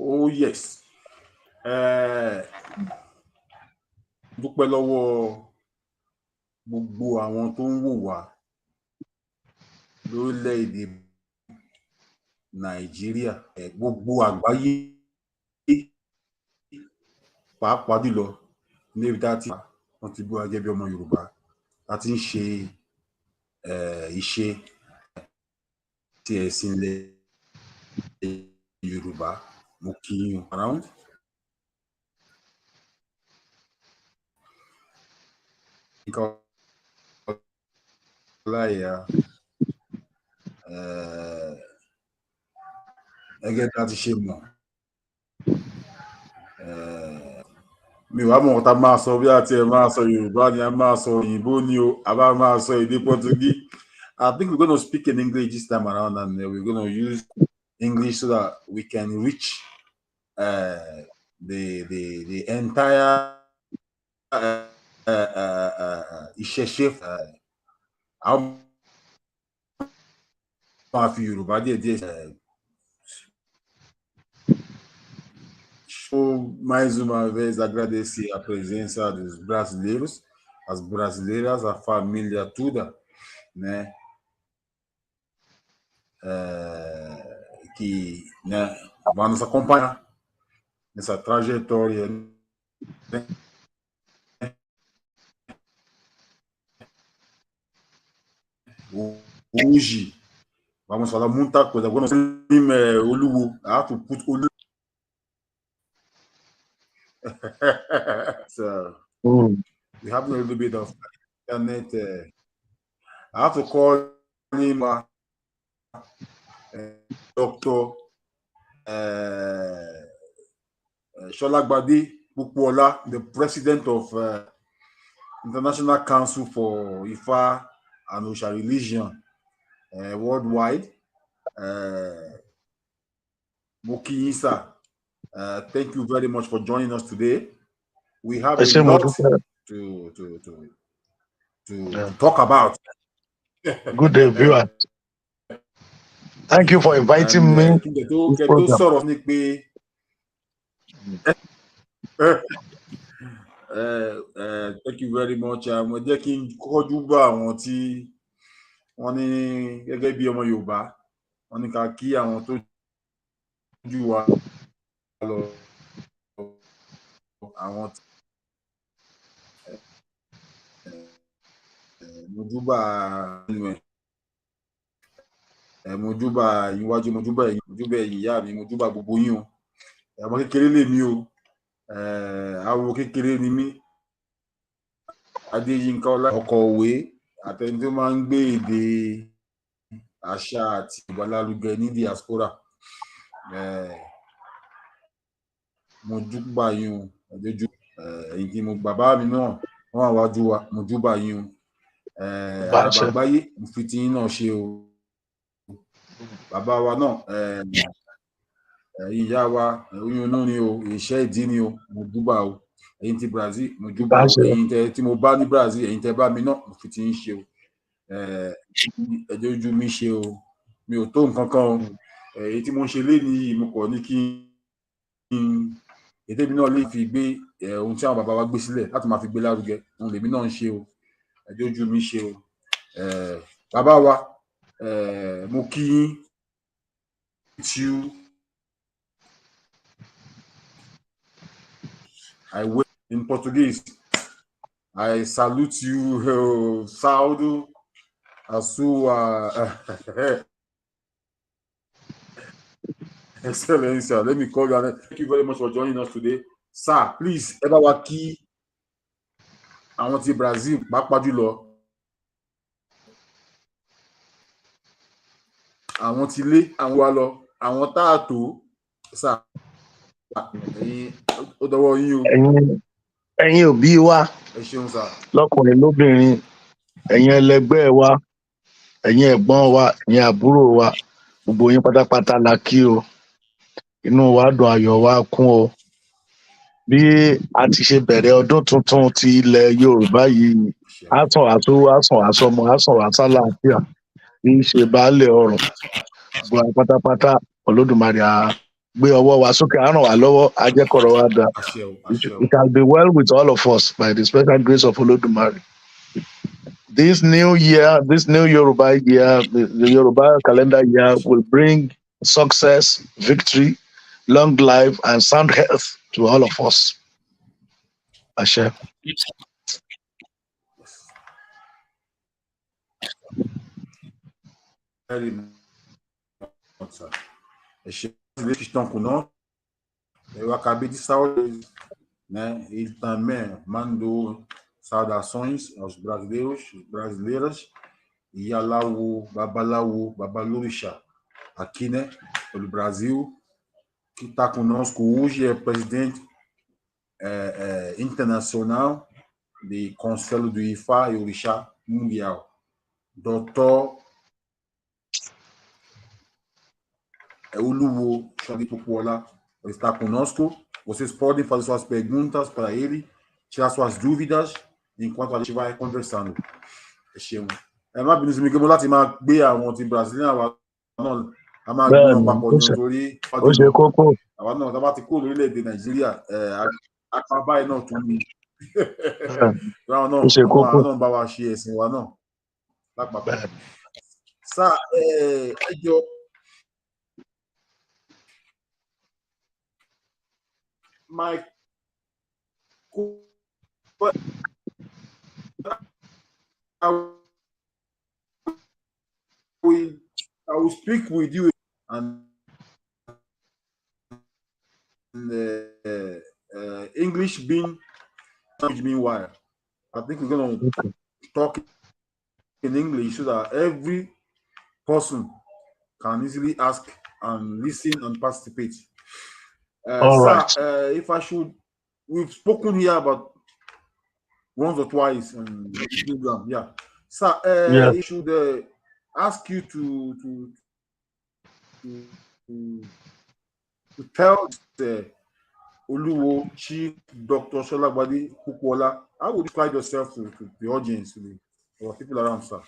Oh yes. Dúpẹ́ lọ́wọ́ gbogbo àwọn tó ń wò wá lórílẹ̀-èdè Nàìjíríà, gbogbo àgbáyé, pàápàá jùlọ níbi tá ti wọ́n ti bú wa gẹ́gẹ́ bí ọmọ Yorùbá láti ń ṣe ìṣe ti ẹ̀sìn ilẹ̀ Yorùbá. Mo kí yín around. Adeyinka Olaiya, gẹ́gẹ́ bí a ti ṣe mọ̀, mi wá mọ̀ tá máa sọ bí a ti ẹ̀ máa sọ Yorùbá ni a máa sọ òyìnbó ni o, a bá máa sọ èdè Portuguese. I think we're going to speak in English this time around, and we're going to use English so that we can reach the entire Isese. How máa fi Yorùbá díẹ̀ mais uma vez agradecer a presença dos brasileiros, as brasileiras, a família toda, né, que, né, vai nos acompanhar nessa trajetória, né? Hoje vamos falar muita coisa. Agora nós temos so we have a little bit of internet. I have to call him Dr. Solagbade, Popoola, the president of International Council for IFA and ORISA religion worldwide. Oke-Itase, thank you very much for joining us today. We have a lot to talk about. Good day, viewer. Thank you for inviting me. Thank you very much. Mo jẹ́ kí n kọjú bá àwọn tí wọ́n ní gẹ́gẹ́ bí ọmọ Yorùbá, wọ́n ní ká kí àwọn tó jù wá lọ, àwọn mojúbà mojúbà iwájú, mojúbà ẹ̀yìn ìyá mi, mojúbà gbogbo yín o. Ọmọ kékeré lèmi o, awo kékeré ni mí. Adeyinka Olaiya, ọ̀kọ̀wé àtẹni tó máa ń gbé èdè àṣà àti ìgbàlárugẹ ní diaspora. Mojúbà yín o, ẹ̀dẹ́jú ẹ̀yin tí mo bàbá mi náà wọ́n àwájú wa, mojúbà yín o. Àgbáyé mo fi tí yín náà ṣe o. Bàbá wa náà, ìyá wa, oyún inú ni o, ìṣẹ́ ìdí ni o, mojúbà o. Ẹ̀yin ti Brazil, mojúbà o. Ẹ̀yin tí mo bá ní Brazil, ẹ̀yin tẹ́ bá mi náà, mo fi tí yín ṣe o. Ẹ̀dẹ́jú mi ṣe o. Mi ò tó nǹkan kan o. Èyí tí mo ń ṣe lénìí, mo kọ̀ ní kí ètè mi náà lè fi gbé ohun tí àwọn bàbá wa gbé sílẹ̀ láti máa fi gbé lárugẹ. Ohun lèmi náà ń ṣe o. Ẹ̀dẹ́jú mi ṣe o. Bàbá wa, mo kí yín. I wait in Portuguese. I salute you, Saudo, a sua Excelência. Let me call you. Thank you very much for joining us today. Sir, please, ẹ bá wa kí àwọn ti Brazil, pàápàá jùlọ àwọn ti lé àwọn wa lọ, àwọn táàtò, sir, ó dọwọ́ yín o. Ẹ̀yin òbí wa, ẹ ṣeun sir, lọ́kùnrin lóbìnrin, ẹ̀yin ẹlẹgbẹ́ wa, ẹ̀yin ẹ̀gbọ́n wa, ẹ̀yin àbúrò wa, gbogbo yín pátápátá la kí o. Inú wa dùn, ayọ̀ wa kún o. Bí a ti ṣe bẹ̀rẹ̀ ọdún tuntun ti ilẹ̀ Yorùbá yìí, àsàn àsọmọ, àsàn àsálàáfíà, kì í ṣe baálé ọrọ̀. Gbogbo pátá Olódùmarè á gbé ọwọ́ wa sókè á ràn wá lọ́wọ́ á jẹ́ kọ́rọ̀ wa dà. It shall be well with all of us by the special grace of Olódùmarè. This new year, this new Yoruba year, the Yoruba calendar year will bring success, victory, long life, and sound health to all of us. Ashe. Very much, sir. Les que estão conosco, eu acabei de saudar, né? E também mando saudações aos brasileiros, brasileiras, e a lá o Babalorixá, aqui, né? Pelo Brasil, que está conosco hoje, é presidente internacional do Conselho do IFA e Orixá Mundial, Dr. Oluwo de Popoola, está conosco. Vocês podem fazer suas perguntas para ele, tirar suas dúvidas, enquanto a gente vai conversando. É uma benção, me lembro lá, tem uma beia, um brasileiro, a máa gbé wọn papọ̀ ní nítorí ó ṣe kókó. àwa náà tá bá ti kó lórílẹ̀-èdè Nàìjíríà àkàbá iná tún ní àwọn náà bá wa ṣe ẹ̀sìn wa náà lápapọ̀. Sáà ẹjọ́ my I will speak with you and English being meanwhile. I think we're going to talk in English so that every person can easily ask and listen and participate. Sir, if I should, we've spoken here about once or twice on the program. Yeah. Sir, I should ask you to tell the Oluwo Chief Dr. Solagbade Popoola, how would you describe yourself to the audience, to the people around, sir?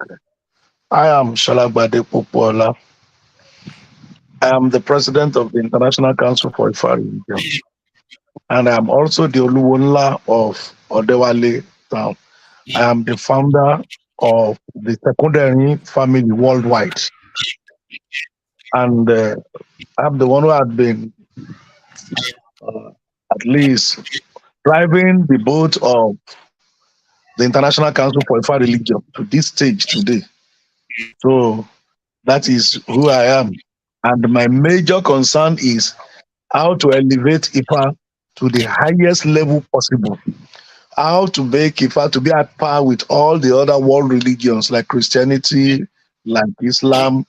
Okay. I am Solagbade Popoola. I am the president of the International Council for IFA Religion. And I am also the Oluwonla of Odewale town. I am the founder of the secondary family worldwide. And I'm the one who has been at least driving the boat of the International Council for IFA Religion to this stage today. So that is who I am. And my major concern is how to elevate IFA to the highest level possible. How to make IFA to be at par with all the other world religions like Christianity, like Islam,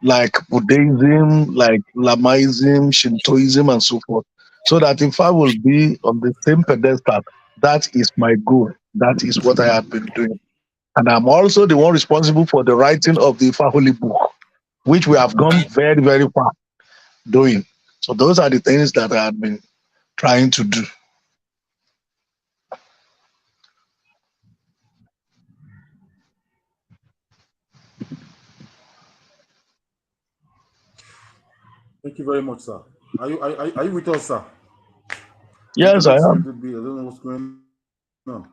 like Buddhism, like Lamaism, Shintoism, and so forth. So that IFA will be on the same pedestal. That is my goal. That is what I have been doing. And I'm also the one responsible for the writing of the IFA Holy Book, which we have gone very, very far doing. So those are the things that I have been trying to do. Thank you very much, sir. Are you with us, sir? Yes, I am. I don't know what's going on.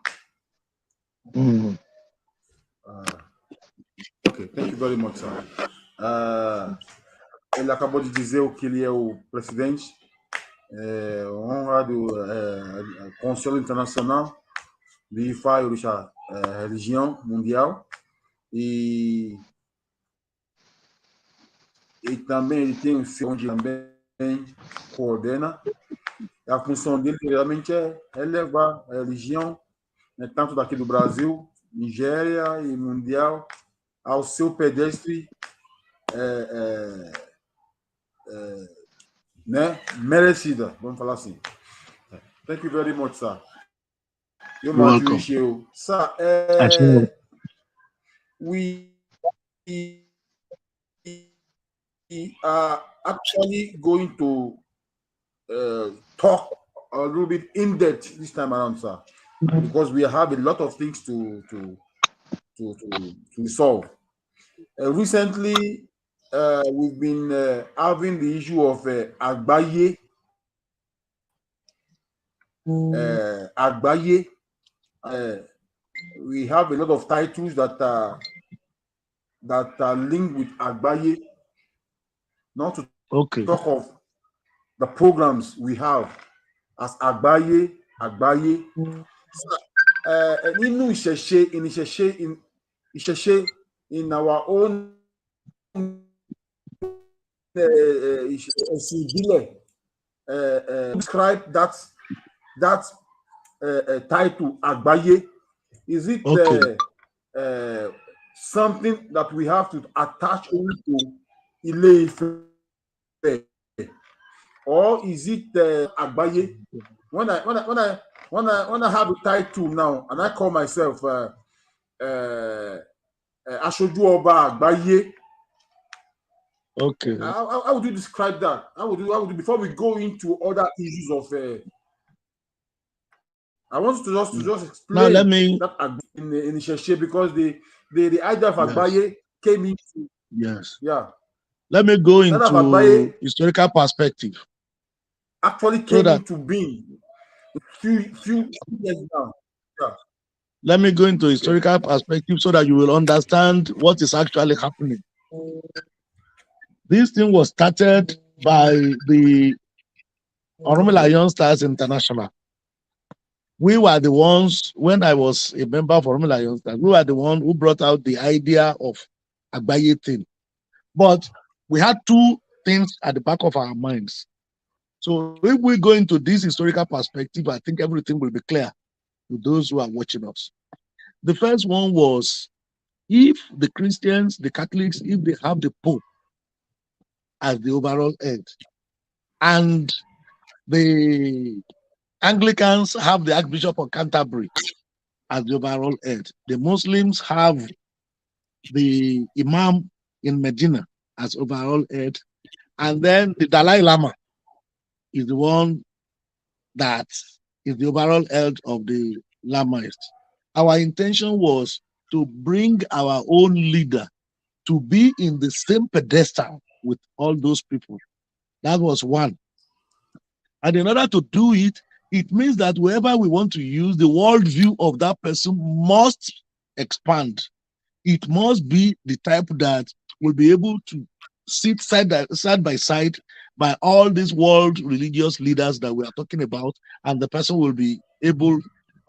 Ok, thank you very much, sir. Ele acabou de dizer que ele é o presidente honra do Conselho Internacional do IFA Orixá Religião Mundial e também ele tem um seu onde também coordena. A função dele realmente é levar a religião, né, tanto daqui do Brasil, Nigéria e mundial, ao seu pedestre né, merecida, vamos falar assim. Thank you very much, sir. You're welcome. Sir, we are actually going to talk a little bit in depth this time around, sir, because we have a lot of things to solve. Recently, we've been having the issue of Agbaye. Agbaye. Uh, we have a lot of titles that are linked with Agbaye. Not to Okay. talk of the programs we have as Agbaye. Nínú ìṣẹ̀ṣe in our own ẹ̀sìn ìbílẹ̀, describe that title Agbaye. Is it Okay. something that we have to attach only to Ile-Ife, or is it Agbaye? When I have a title now and I call myself Aṣojú Ọba Agbaye, Okay. how would you describe that? How would you before we go into other issues of I want to just Now let explain me. that in Isheshe, because the idea of Yes. Agbaye came into, Yes. yeah, Let me go that of into Agbaye historical perspective actually so came that into being few years now. Yeah. let me go into Okay. historical perspective so that you will understand what is actually happening. This thing was started by the Oromila Youngsters International. We were the ones, when I was a member of Oromila Youngsters, we were the one who brought out the idea of Agbaye thing. But we had two things at the back of our minds. So if we go into this historical perspective, I think everything will be clear to those who are watching us. The first one was, if the Christians, the Catholics, if they have the Pope as the overall head, and the Anglicans have the Archbishop of Canterbury as the overall head, the Muslims have the Imam in Medina as overall head, and then the Dalai Lama is the one that is the overall head of the Lamaists. Our intention was to bring our own leader to be in the same pedestal with all those people. That was one. And in order to do it, it means that wherever we want to use, the worldview of that person must expand. It must be the type that will be able to sit side by side by all these world religious leaders that we are talking about, and the person will be able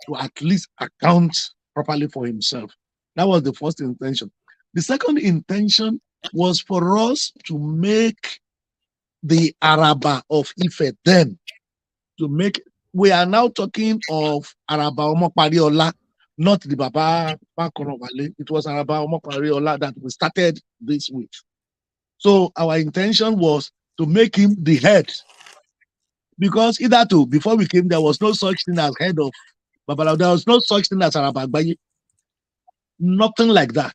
to at least account properly for himself. That was the first intention. The second intention was for us to make the Araba of Ife then, to make, we are now talking of Araba Omopariola, not the Baba Makorovale. It was Araba Omopariola that we started this with. So our intention was to make him the head. Because hitherto, before we came, there was no such thing as head of Babalawo. There was no such thing as Araba Agbaye. Nothing like that.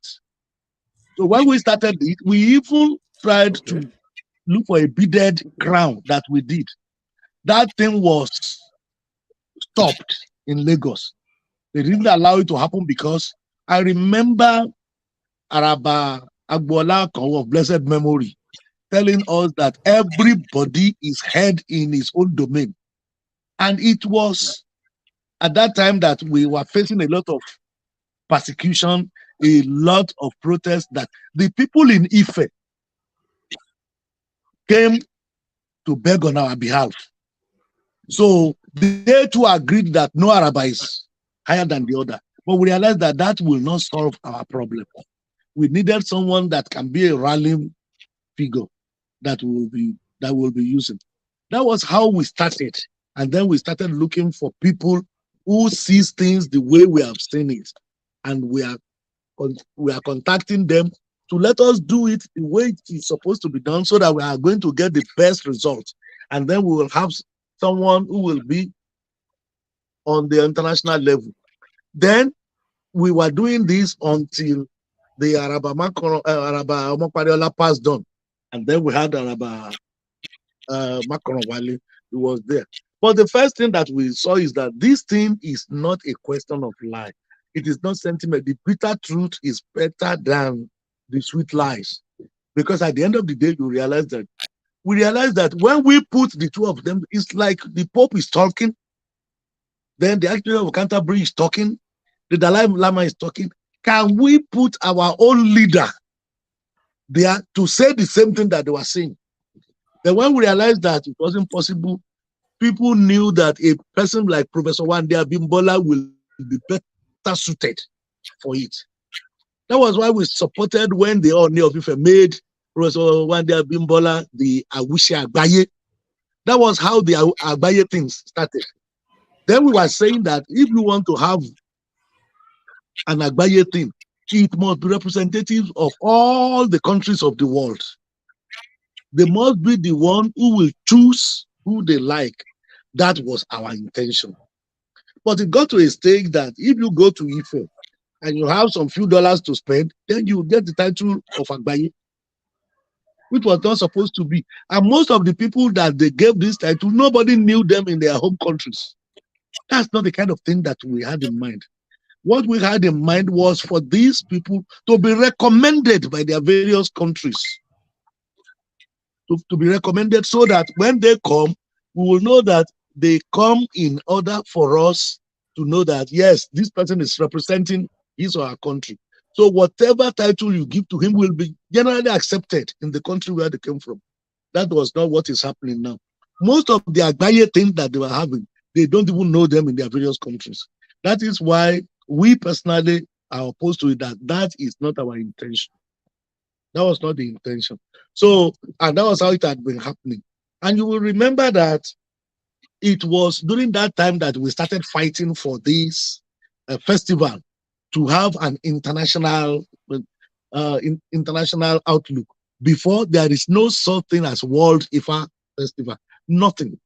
So when we started it, we even tried to look for a beaded crown that we did. That thing was stopped in Lagos. They didn't allow it to happen because I remember Araba Agbola of blessed memory telling us that everybody is head in his own domain. And it was at that time that we were facing a lot of persecution, a lot of protest, that the people in Ife came to beg on our behalf. So they too agreed that no Araba is higher than the other. But we realized that that will not solve our problem. We needed someone that can be a rallying figure that will be using. That was how we started. And then we started looking for people who sees things the way we have seen it. And we are contacting them to let us do it the way it is supposed to be done, so that we are going to get the best results. And then we will have someone who will be on the international level. Then we were doing this until the Araba Omopariola passed on. And then we had Araba Makoronwale, who was there. But the first thing that we saw is that this thing is not a question of lie. It is not sentiment. The bitter truth is better than the sweet lies. Because at the end of the day, we realize that when we put the two of them, it's like the Pope is talking, then the Archbishop of Canterbury is talking, the Dalai Lama is talking. Can we put our own leader there to say the same thing that they were saying? Then when we realized that it wasn't possible, people knew that a person like Professor Wande Abimbola will be better suited for it. That was why we supported when the Ooni of Ife made Professor Wande Abimbola the Awise Agbaye. That was how the Agbaye things started. Then we were saying that if you want to have an Agbaye thing, it must be representative of all the countries of the world. They must be the one who will choose who they like. That was our intention. But it got to a stage that if you go to Ife and you have some few dollars to spend, then you get the title of Agbaye, which was not supposed to be. And most of the people that they gave this title, nobody knew them in their home countries. That's not the kind of thing that we had in mind. What we had in mind was for these people to be recommended by their various countries. To be recommended so that when they come, we will know that they come in order for us to know that, yes, this person is representing his or her country. So whatever title you give to him will be generally accepted in the country where they came from. That was not what is happening now. Most of the Agbaye things that they were having, they don't even know them in their various countries. That is why we personally are opposed to it. That is not our intention. That was not the intention. So, and that was how it had been happening. And you will remember that it was during that time that we started fighting for this festival to have an international outlook. Before, there is no such thing as World IFA Festival. Nothing.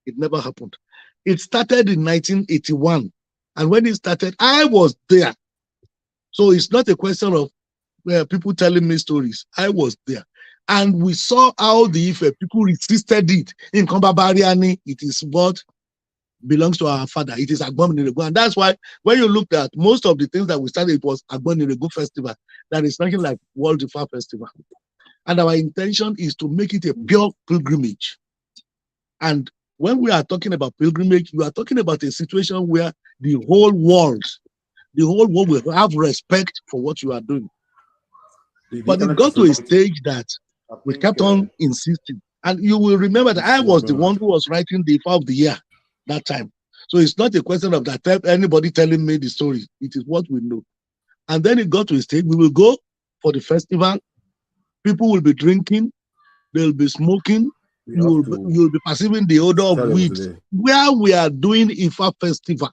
It never happened. It started in 1981. And when it started, I was there. So it's not a question of people telling me stories. I was there. And we saw how the Ife people resisted it. In Kombabariani, it is what belongs to our father. It is Agboniregu. And that's why when you looked at most of the things that we started, it was Agboniregu Festival. That is nothing like World IFA Festival. And our intention is to make it a pure pilgrimage. And when we are talking about pilgrimage, we are talking about a situation where the whole world will have respect for what you are doing. But it got to a stage that we kept on insisting. And you will remember that I was the one who was writing the IFA of the year that time. So it's not a question of that anybody telling me the story. It is what we know. And then it got to a stage, we will go for the festival. People will be drinking. They'll be smoking. You'll be perceiving the odor of weed. Where we are doing IFA festival,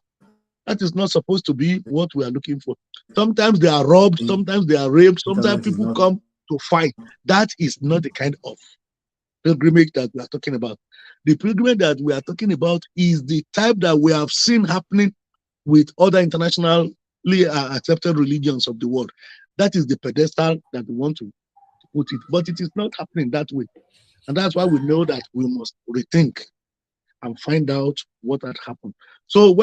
that is not supposed to be what we are looking for. Sometimes they are robbed. Sometimes they are raped. Sometimes people come to fight. That is not the kind of pilgrimage that we are talking about. The pilgrimage that we are talking about is the type that we have seen happening with other internationally accepted religions of the world. That is the pedestal that we want to put it. But it is not happening that way. And that's why we know that we must rethink and find out what had happened. So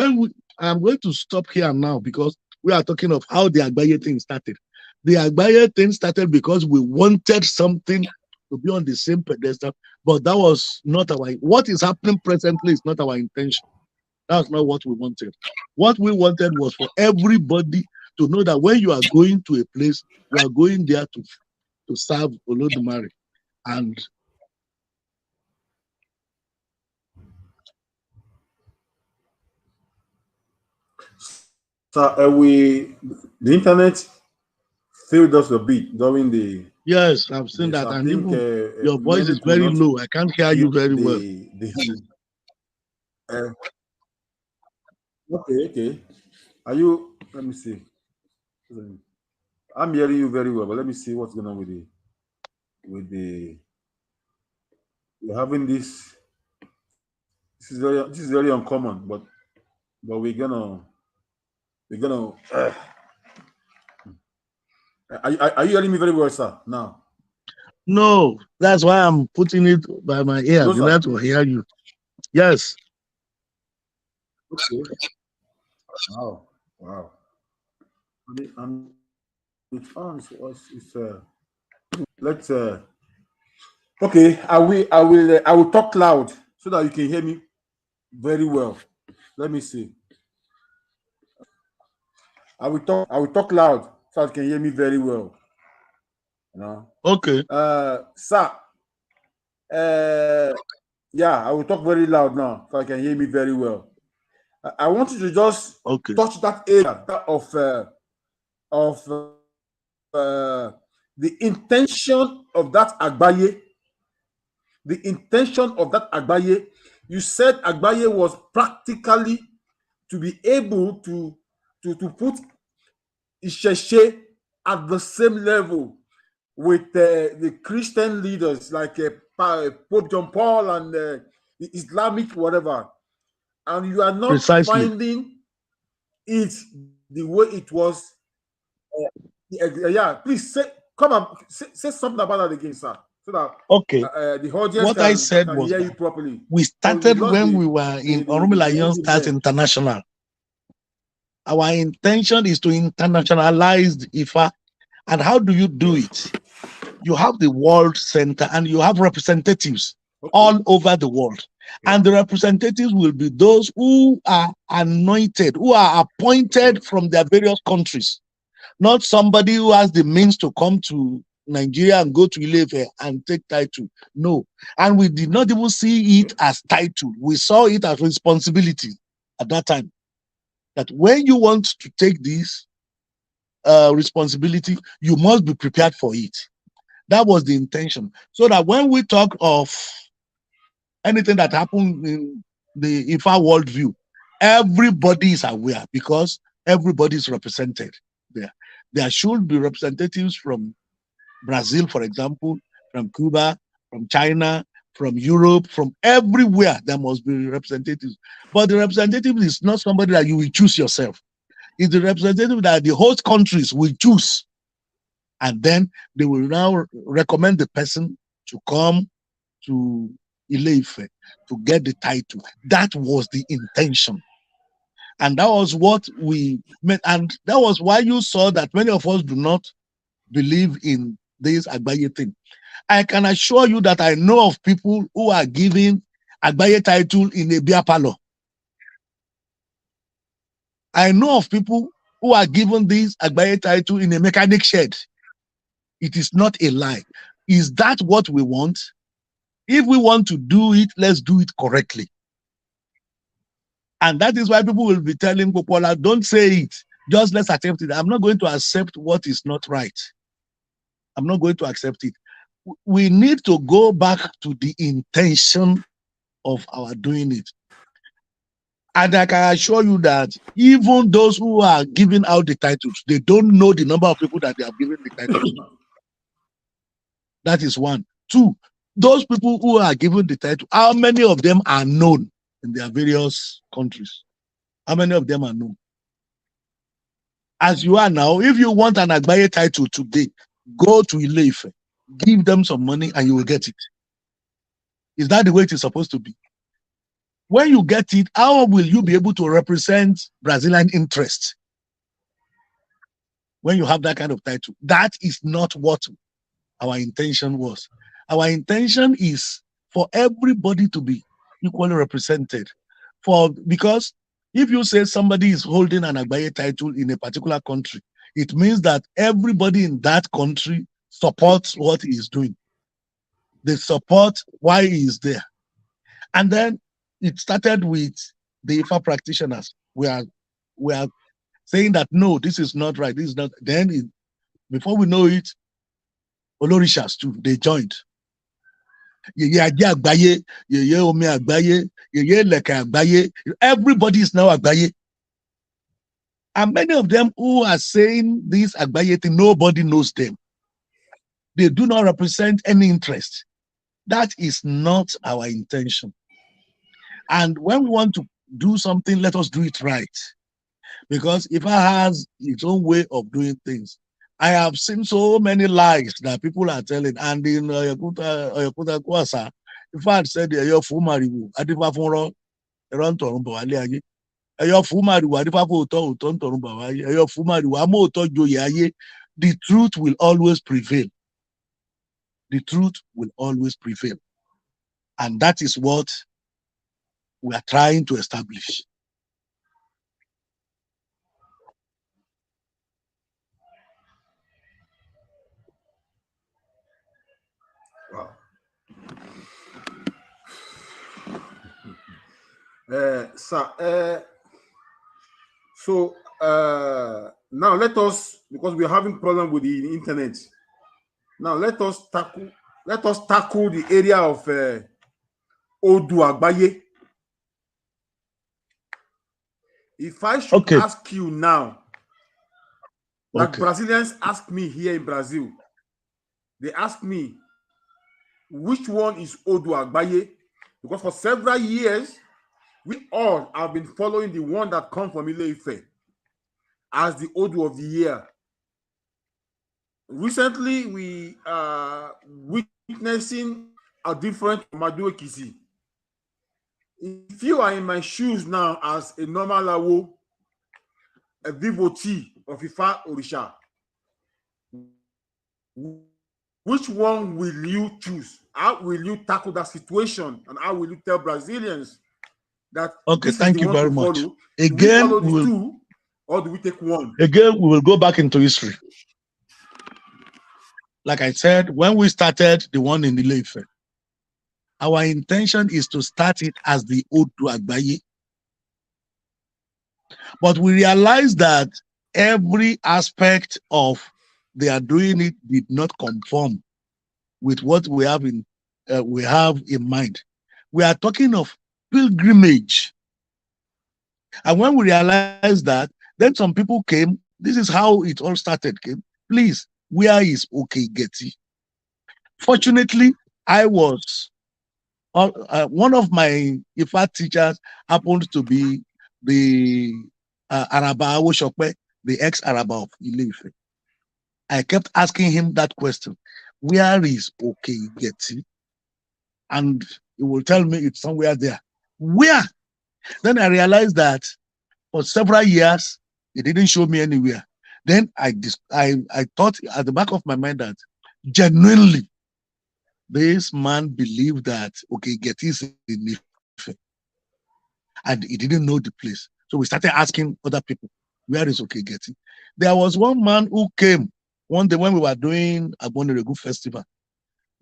I'm going to stop here now because we are talking of how the Agbaye thing started. The Agbaye thing started because we wanted something to be on the same pedestal, but that was not what is happening presently is not our intention. That's not what we wanted. What we wanted was for everybody to know that when you are going to a place, you are going there to serve Olodumare. And so the internet failed us a bit during the. Yes, I've seen that. And even your voice is very low. I can't hear you very well. Okay. Are you? Let me see. I'm hearing you very well, but let me see what's going on with the. You're having this. This is very uncommon, but we're gonna. Are you hearing me very well, sir? Now. No, that's why I'm putting it by my ear. No, The net will hear you. Yes. Okay. Wow. It's let's okay, I will talk loud so that you can hear me very well. Let me see. I will talk loud so that you can hear me very well. You know. Okay. Sir, uh yeah, I will talk very loud now so I can hear me very well. I want you to just Okay. touch that area of the intention of that Agbaye. The intention of that Agbaye. You said Agbaye was practically to be able to put Isese at the same level with the Christian leaders like Pope John Paul and the Islamic whatever, and you are not Precisely. finding it the way it was. Yeah, please come and say something about that again, sir, so that Okay. the audience What I can, said can was hear that you properly. we Because we started lost when the we were the in the, the, Orumila the Young engine Stars there. International. Our intention is to internationalize the IFA. And how do you do it? You have the World Center and you have representatives Okay. all over the world. Yeah. And the representatives will be those who are anointed, who are appointed from their various countries, not somebody who has the means to come to Nigeria and go to Ilefe and take title. No. And we did not even see it as title. We saw it as responsibility at that time. That when you want to take this responsibility, you must be prepared for it. That was the intention. So that when we talk of anything that happened in the IFA worldview, everybody is aware because everybody is represented there. There should be representatives from Brazil, for example, from Cuba, from China, from Europe, from everywhere. There must be representatives. But the representative is not somebody that you will choose yourself. It's the representative that the host countries will choose. And then they will now recommend the person to come to Ile-Ife to get the title. That was the intention. And that was what we meant. And that was why you saw that many of us do not believe in this Agbaye thing. I can assure you that I know of people who are giving Agbaye title in a beer parlor. I know of people who are given this Agbaye title in a mechanic shed. It is not a lie. Is that what we want? If we want to do it, let's do it correctly. And that is why people will be telling Popoola, don't say it. Just let's accept it. I'm not going to accept what is not right. I'm not going to accept it. We need to go back to the intention of our doing it. And I can assure you that even those who are giving out the titles, they don't know the number of people that they have given the titles to. That is one. Two, those people who are given the title, how many of them are known in their various countries? How many of them are known? As you are now, if you want an Agbaye title today, go to Ile-Ife, give them some money and you will get it. Is that the way it is supposed to be? When you get it, how will you be able to represent Brazilian interests when you have that kind of title? That is not what our intention was. Our intention is for everybody to be equally represented. Because if you say somebody is holding an Agbaye title in a particular country, it means that everybody in that country supports what he is doing. They support why he is there. And then it started with the IFA practitioners. We are saying that no, this is not right. This is not. Then before we know it, Olorishas too, they joined. Yeye Aje Agbaye, Yeye Omi Agbaye, Yeye Leke Agbaye. Everybody is now Agbaye. And many of them who are saying this Agbaye thing, nobody knows them. They do not represent any interest. That is not our intention. And when we want to do something, let us do it right. Because if I has its own way of doing things, I have seen so many lies that people are telling. And in Oyakuta Kwasa, if I had said, "You're Fumariwu, Adifa Funro, Eron Torumbo Aliaye, you're Fumariwu, Adifa Futo, Uton Torumbo Aye, you're Fumariwu, Amo Oto Joyaye," the truth will always prevail. the truth will always prevail. And that is what we are trying to establish. Wow. Sir, so now let us, because we are having problem with the internet. Now let us tackle the area of Odu Agbaye. If I should ask you now, like Brazilians ask me here in Brazil, they ask me, which one is Odu Agbaye? Because for several years, we all have been following the one that comes from Ile-Ife as the Odu of the year. Recently, we are witnessing a different Madu Ekiti. If you are in my shoes now as a normal Lawo, a devotee of IFA ORISA, which one will you choose? How will you tackle that situation? And how will you tell Brazilians that this is the one to follow? Again, do we follow the two, or do we take one? Again, we will go back into history. Like I said, when we started the one in Ile-Ife, our intention is to start it as the Odu Agbaye. But we realized that every aspect of they are doing it did not conform with what we have in mind. We are talking of pilgrimage. And when we realized that, then some people came. This is how it all started. Came, please, where is Oke-Itase? Fortunately, I was one of my IFA teachers happened to be the Araba Awoshokpe, the ex-Araba of Ile-Ife. I kept asking him that question, where is Oke-Itase? And he will tell me it's somewhere there. Where? Then I realized that for several years, he didn't show me anywhere. Then I thought at the back of my mind that genuinely, this man believed that Oke-Itase is in Ife, and he didn't know the place. So we started asking other people, where is Oke-Itase? There was one man who came one day when we were doing Agboniregu festival.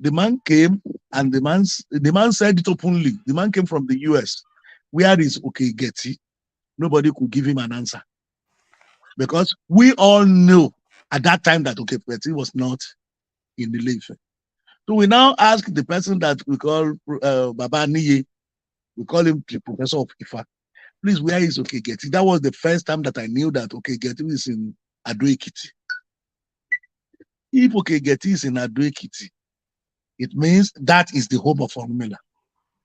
The man came and the man said it openly. The man came from the US. Where is Oke-Itase? Nobody could give him an answer. Because we all knew at that time that Oke-Itase was not in the Ile-Ife. So we now ask the person that we call Baba Niye, we call him the professor of IFA. Please, where is Oke-Itase? That was the first time that I knew that Oke-Itase is in Ekiti. If Oke-Itase is in Ekiti, it means that is the home of Formula.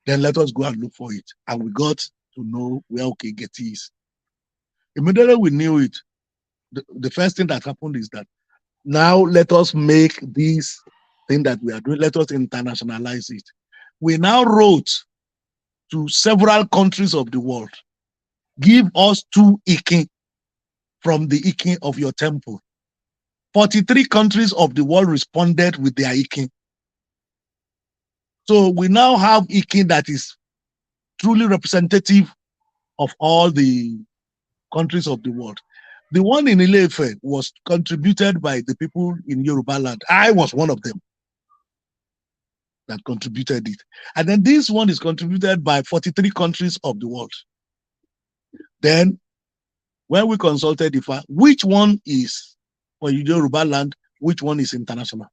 Then let us go and look for it. And we got to know where Oke-Itase is. Immediately we knew it. The first thing that happened is that now let us make this thing that we are doing, let us internationalize it. We now wrote to several countries of the world, give us 2 Ikin from the Ikin of your temple. 43 countries of the world responded with their Ikin. So we now have Ikin that is truly representative of all the countries of the world. The one in Ile-Ife was contributed by the people in Yoruba land. I was one of them that contributed it. And then this one is contributed by 43 countries of the world. Then, when we consulted IFA, which one is for Yoruba land, which one is international?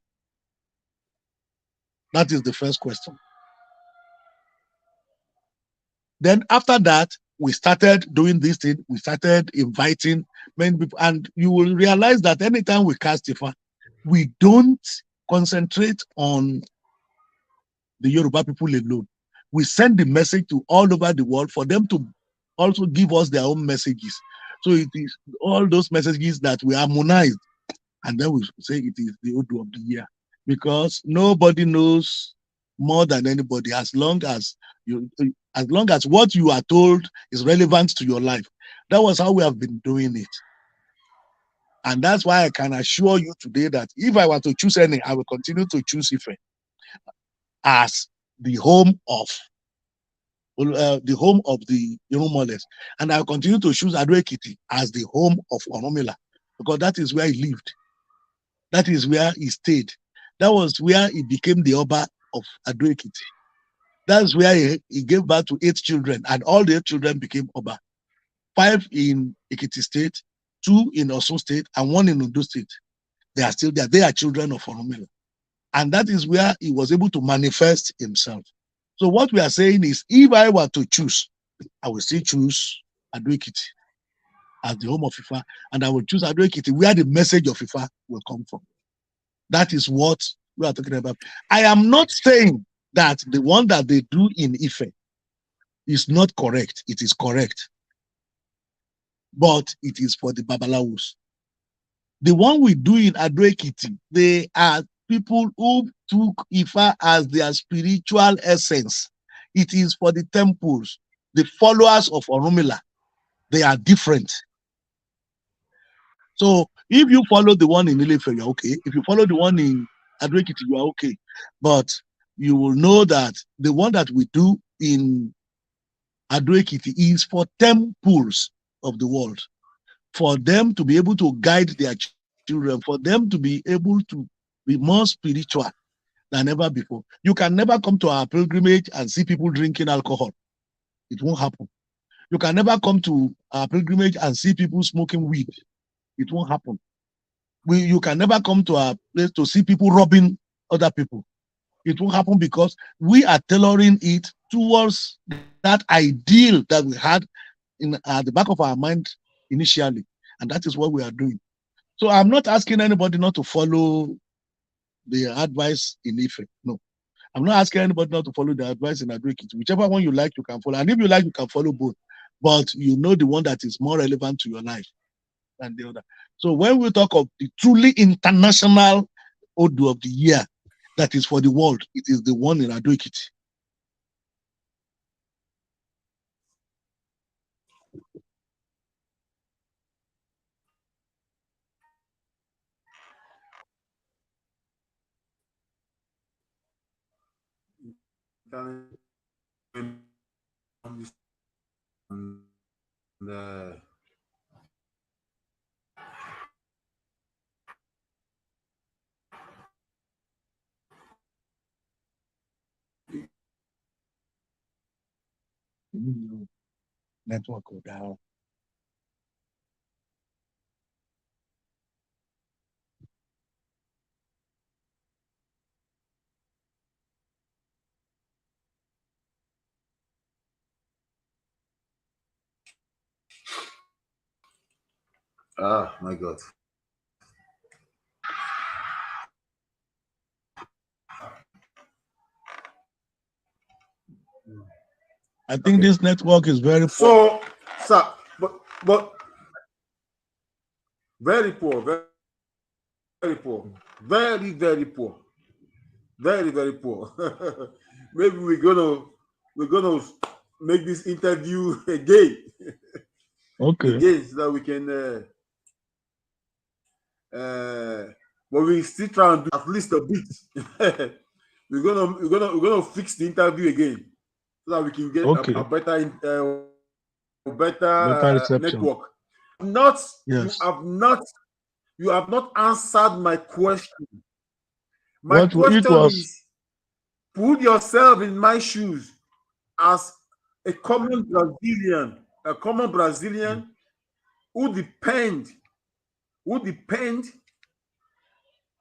That is the first question. Then after that, we started doing this thing. We started inviting many people. And you will realize that anytime we cast IFA, we don't concentrate on the Yoruba people alone. We send the message to all over the world for them to also give us their own messages. So it is all those messages that we harmonized. And then we say it is the Odu of the year. Because nobody knows more than anybody as long as what you are told is relevant to your life. That was how we have been doing it. And that's why I can assure you today that if I were to choose any, I will continue to choose Ife. as the home of the Irumoles. And I'll continue to choose Ekiti as the home of Orunmila, because that is where he lived. That is where he stayed. That was where he became the Oba of Ekiti. That's where he gave birth to 8 children, and all the 8 children became Oba. 5 in Ekiti State, 2 in Osun State, and 1 in Ondo State. They are still there. They are children of Orunmila. And that is where he was able to manifest himself. So what we are saying is, if I were to choose, I will still choose Ekiti as the home of IFA, and I will choose Ekiti where the message of IFA will come from. That is what we are talking about. I am not saying that the one that they do in Ife is not correct. It is correct. But it is for the Babalawos. The one we do in Ekiti, they are people who took Ifa as their spiritual essence. It is for the temples, the followers of Orunmila. They are different. So if you follow the one in Ilefe, you're okay. If you follow the one in Ekiti, you are okay. But you will know that the one that we do in Ekiti is for temples of the world, for them to be able to guide their children, for them to be able to be more spiritual than ever before. You can never come to our pilgrimage and see people drinking alcohol. It won't happen. You can never come to our pilgrimage and see people smoking weed. It won't happen. You can never come to our place to see people robbing other people. It won't happen, because we are tailoring it towards that ideal that we had at the back of our mind initially. And that is what we are doing. So I'm not asking anybody not to follow the advice in Ife. No. I'm not asking anybody not to follow the advice in Ekiti. Whichever one you like, you can follow. And if you like, you can follow both. But you know the one that is more relevant to your life than the other. So when we talk of the truly international Odu of the year, that is for the world, it is the one in Ekiti. Network go down. Ah, my God. I think this network is very poor. So, sir, but very poor, very poor, very, very poor, very, very poor. Maybe we're gonna make this interview again. Okay. Again, so that we can but we still try and do at least a bit. we're gonna fix the interview again so that we can get a better network. Not yes. You have not answered my question. My question is, put yourself in my shoes as a common Brazilian who depend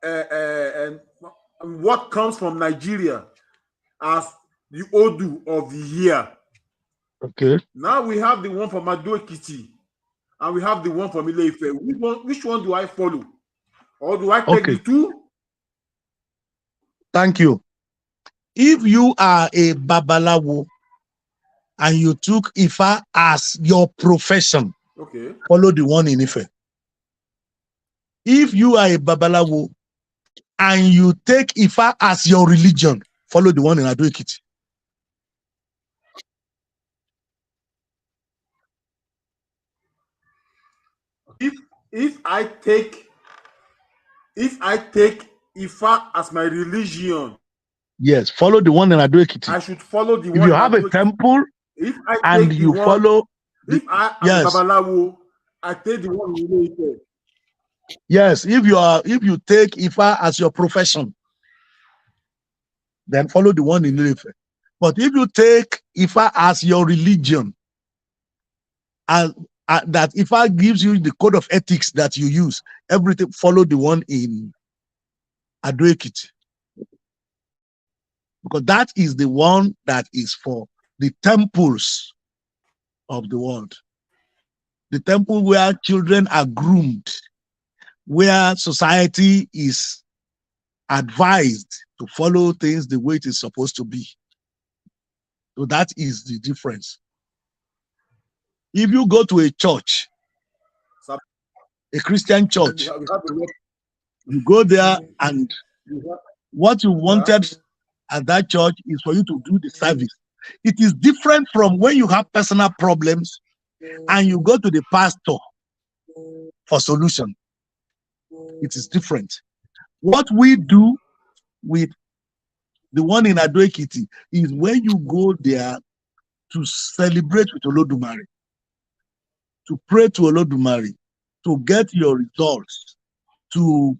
and what comes from Nigeria as the Odu of the year. Okay. Now we have the one from Ekiti and we have the one from Ile-Ife. Which one do I follow? Or do I take the two? Thank you. If you are a Babalawo and you took Ifa as your profession, follow the one in Ife. If you are a Babalawo and you take Ifa as your religion, follow the one in Ekiti. If I take Ifa as my religion, Yes, follow the one in Ekiti. I should follow the If one you in have a Ekiti. temple If I and take the you one, follow, if I am yes, Babalawo, I take the one in Ile-Ife. yes. If you take IFA as your profession, then follow the one in Ile-Ife. But if you take IFA as your religion, and that IFA gives you the code of ethics that you use, everything follow the one in Ekiti. Because that is the one that is for the temples of the world. The temple where children are groomed, where society is advised to follow things the way it is supposed to be. So that is the difference. If you go to a church, a Christian church, you go there and what you wanted at that church is for you to do the service. It is different from when you have personal problems and you go to the pastor for solution. It is different. What we do with the one in Ekiti is when you go there to celebrate with Olodumare, to pray to Olodumare, to get your results, to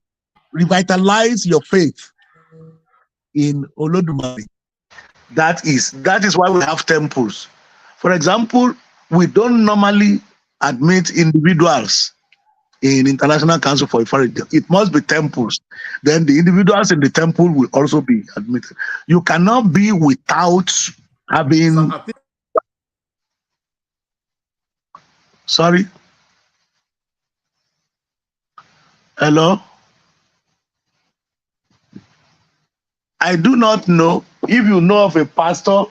revitalize your faith in Olodumare. That is why we have temples. For example, we don't normally admit individuals in International Council for IFA. It must be temples. Then the individuals in the temple will also be admitted. You cannot be without having. Sorry. Hello. I do not know if you know of a pastor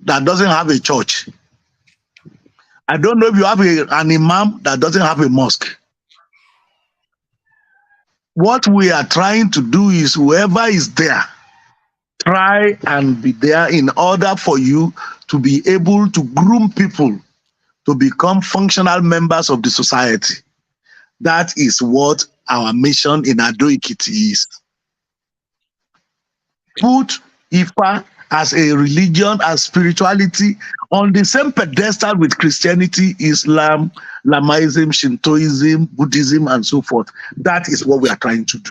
that doesn't have a church. I don't know if you have an imam that doesn't have a mosque. What we are trying to do is whoever is there, try and be there in order for you to be able to groom people to become functional members of the society. That is what our mission in Ekiti is. Put IFA as a religion, as spirituality, on the same pedestal with Christianity, Islam, Lamaism, Shintoism, Buddhism, and so forth. That is what we are trying to do.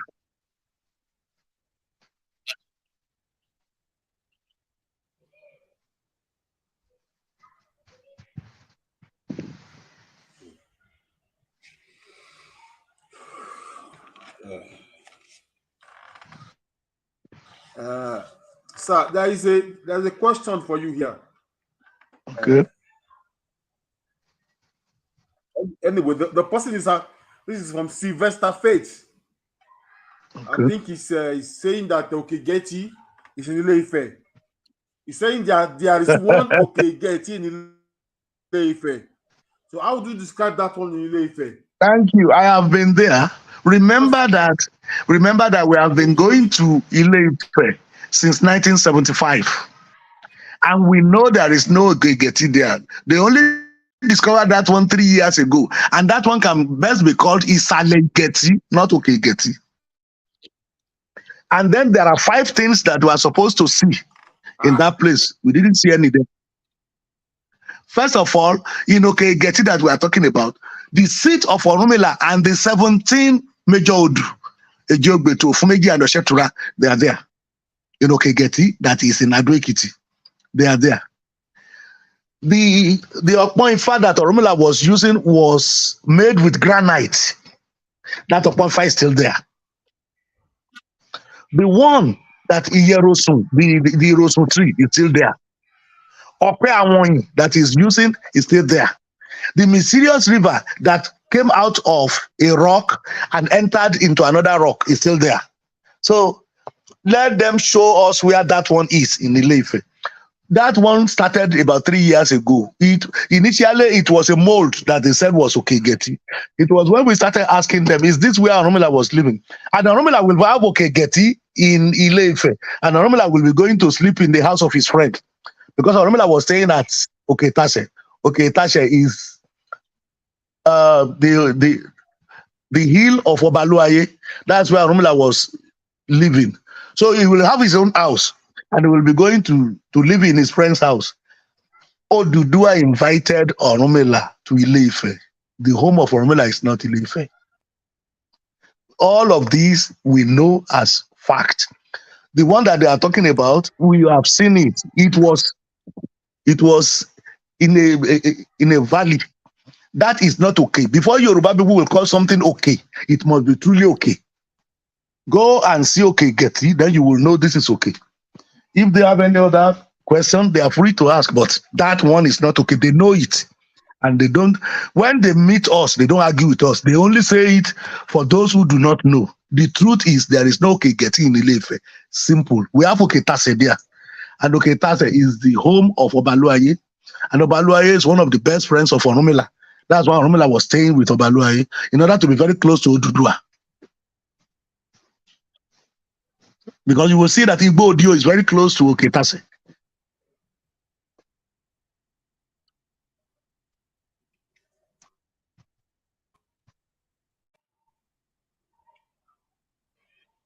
Sir, there's a question for you here. Okay. Anyway, the person is this is from Sylvester Faith. Okay. I think he's saying that Oke-Itase is in Ile-Ife. He's saying that there is one Oke-Itase in Ile-Ife. So how do you describe that one in Ile-Ife? Thank you. I have been there. Remember that we have been going to Ile-Ife since 1975. And we know there is no Oke-Itase there. They only discovered that one 3 years ago. And that one can best be called Solagbade, not Oke-Itase. And then there are 5 things that we are supposed to see in that place. We didn't see any there. First of all, in Oke-Itase that we are talking about, the seat of Orunmila and the 17 major Odu, Ejogbeto, Fumeji, and Oshetura, they are there. In Oke-Itase, that is in Ekiti, they are there. The Okpon Ifa that Orunmila was using was made with granite. That Okpon Ifa is still there. The one that Iyerosun, the Irosun tree, is still there. Ope Awonyi that is using is still there. The mysterious river that came out of a rock and entered into another rock is still there. So let them show us where that one is in Ile-Ife. That one started about 3 years ago. Initially, it was a mold that they said was Oke-Itase. It was when we started asking them, is this where Orunmila was living? And Orunmila will have Oke-Itase in Ile-Ife. And Orunmila will be going to sleep in the house of his friend. Because Orunmila was staying at Oke-Itase. Oke-Itase is the hill of Obaluaye. That's where Orunmila was living. So he will have his own house and he will be going to live in his friend's house. Odudua invited Orunmila to Ile-Ife. The home of Orunmila is not Ile-Ife. All of these we know as fact. The one that they are talking about, we have seen it. It was in a valley. That is not okay. Before Yoruba people will call something okay, it must be truly okay. Go and see Oke-Itase, then you will know this is okay. If they have any other question, they are free to ask, but that one is not okay. They know it. And they don't, when they meet us, they don't argue with us. They only say it for those who do not know. The truth is there is no Oke-Itase in Ile-Ife. Simple. We have Oke-Itase there. And Oke-Itase is the home of Obaluaye. And Obaluaye is one of the best friends of Orunmila. That's why Orunmila was staying with Obaluaye in order to be very close to Odudua. Because you will see that Igbo Odio is very close to Oke-Itase.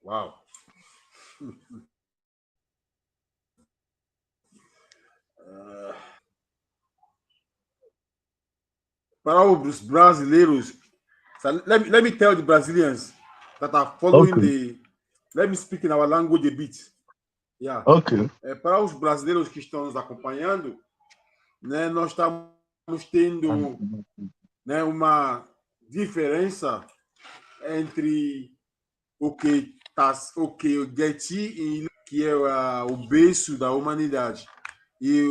Wow. Para os brasileiros, let me tell the Brazilians that are following Okay. let me speak in our language a bit. Yeah. Okay. Para os brasileiros que estão nos acompanhando, né, nós estamos tendo, né, uma diferença entre Oke-Itase, que é o berço da humanidade, e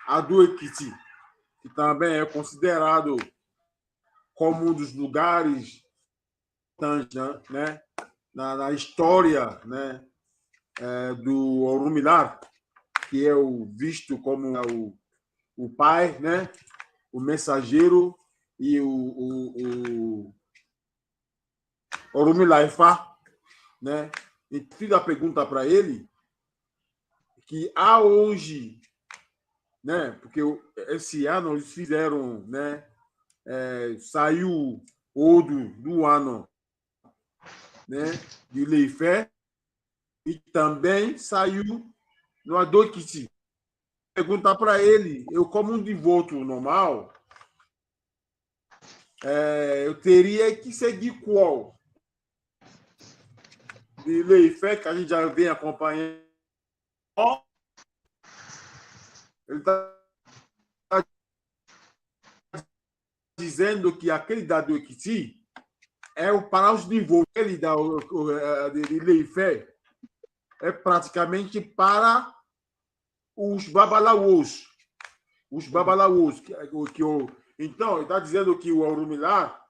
a do Ekiti, que também é considerado como um dos lugares, né, na história, né, do Orunmila, que é visto como o pai, né, o mensageiro e o Orunmila IFA, né? E fiz a pergunta para ele que aonde, né? Porque esse ano eles fizeram, né? Saiu ouro do ano, né? De Ile-Ife e também saiu no Ekiti. Perguntar para ele, eu como um devoto normal, eu teria que seguir qual? De Ile-Ife, que a gente já vem acompanhando. Ele está dizendo que aquele da do Ekiti é o para os devotos. Ele da de Ile-Ife é praticamente para os babalaos. Os babalaos. Então, ele está dizendo que o Orunmila,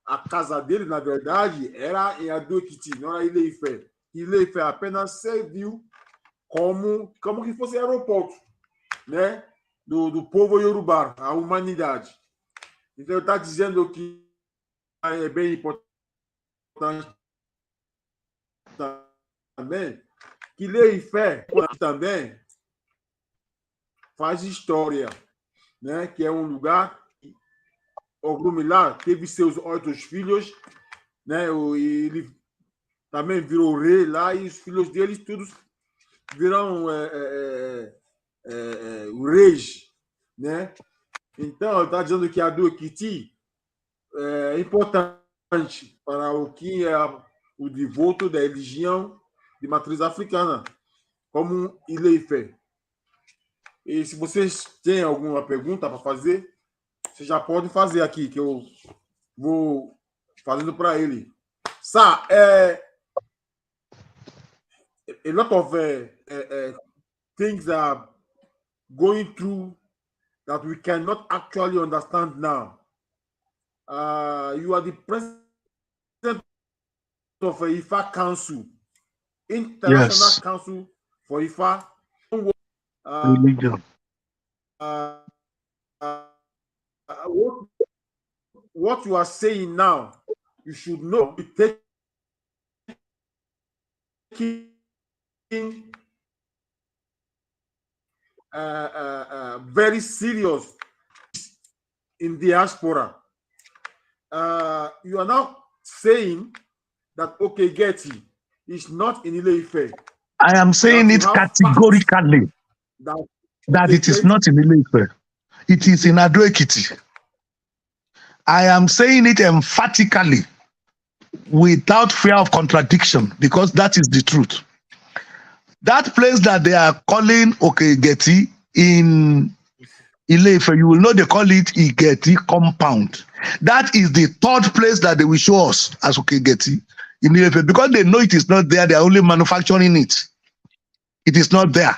a casa dele, na verdade, era em Ekiti, não era Ile-Ife. Ile-Ife apenas serviu como que fosse aeroporto, né? Do povo iorubá, a humanidade. Então, ele está dizendo que é bem importante também que Ile-Ife também faz história, né? Que é um lugar que Orunmila teve seus 8 filhos, né? Ele também virou rei lá e os filhos deles todos viram reis, né? Então, ele está dizendo que a do Ekiti é importante para o que é o devoto da religião de matriz africana, como Ile-Ife. E se vocês têm alguma pergunta para fazer, vocês já podem fazer aqui, que eu vou fazendo para ele. Sa, a lot of things are going through that we cannot actually understand now. You are the president of IFA Council, International Yes. Council for IFA. Religion. What you are saying now, you should know, be taking very serious in diaspora. You are now saying that Oke-Itase is not in Ile-Ife. I am saying That you it have facts categorically that it is Oke-Get not in Ile-Ife. It is in Ado-Ekiti. I am saying it emphatically without fear of contradiction because that is the truth. That place that they are calling Oke-Igeti in Ile-Ife, you will know they call it Igeti compound. That is the third place that they will show us as Oke-Igeti in Ile-Ife because they know it is not there. They are only manufacturing it. It is not there.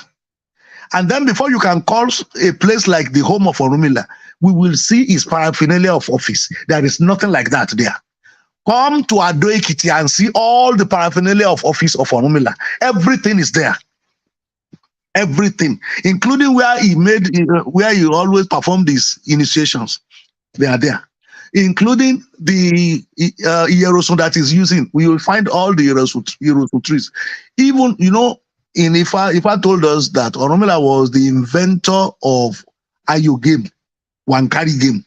And then before you can call a place like the home of Orunmila, we will see his paraphernalia of office. There is nothing like that there. Come to Ado-Ekiti and see all the paraphernalia of office of Orunmila. Everything is there. Everything, including where he always performed his initiations. They are there. Including the Hierosun that he's using. We will find all the Hierosun trees. Even, in Ifa told us that Orunmila was the inventor of Ayo game, Wankari game.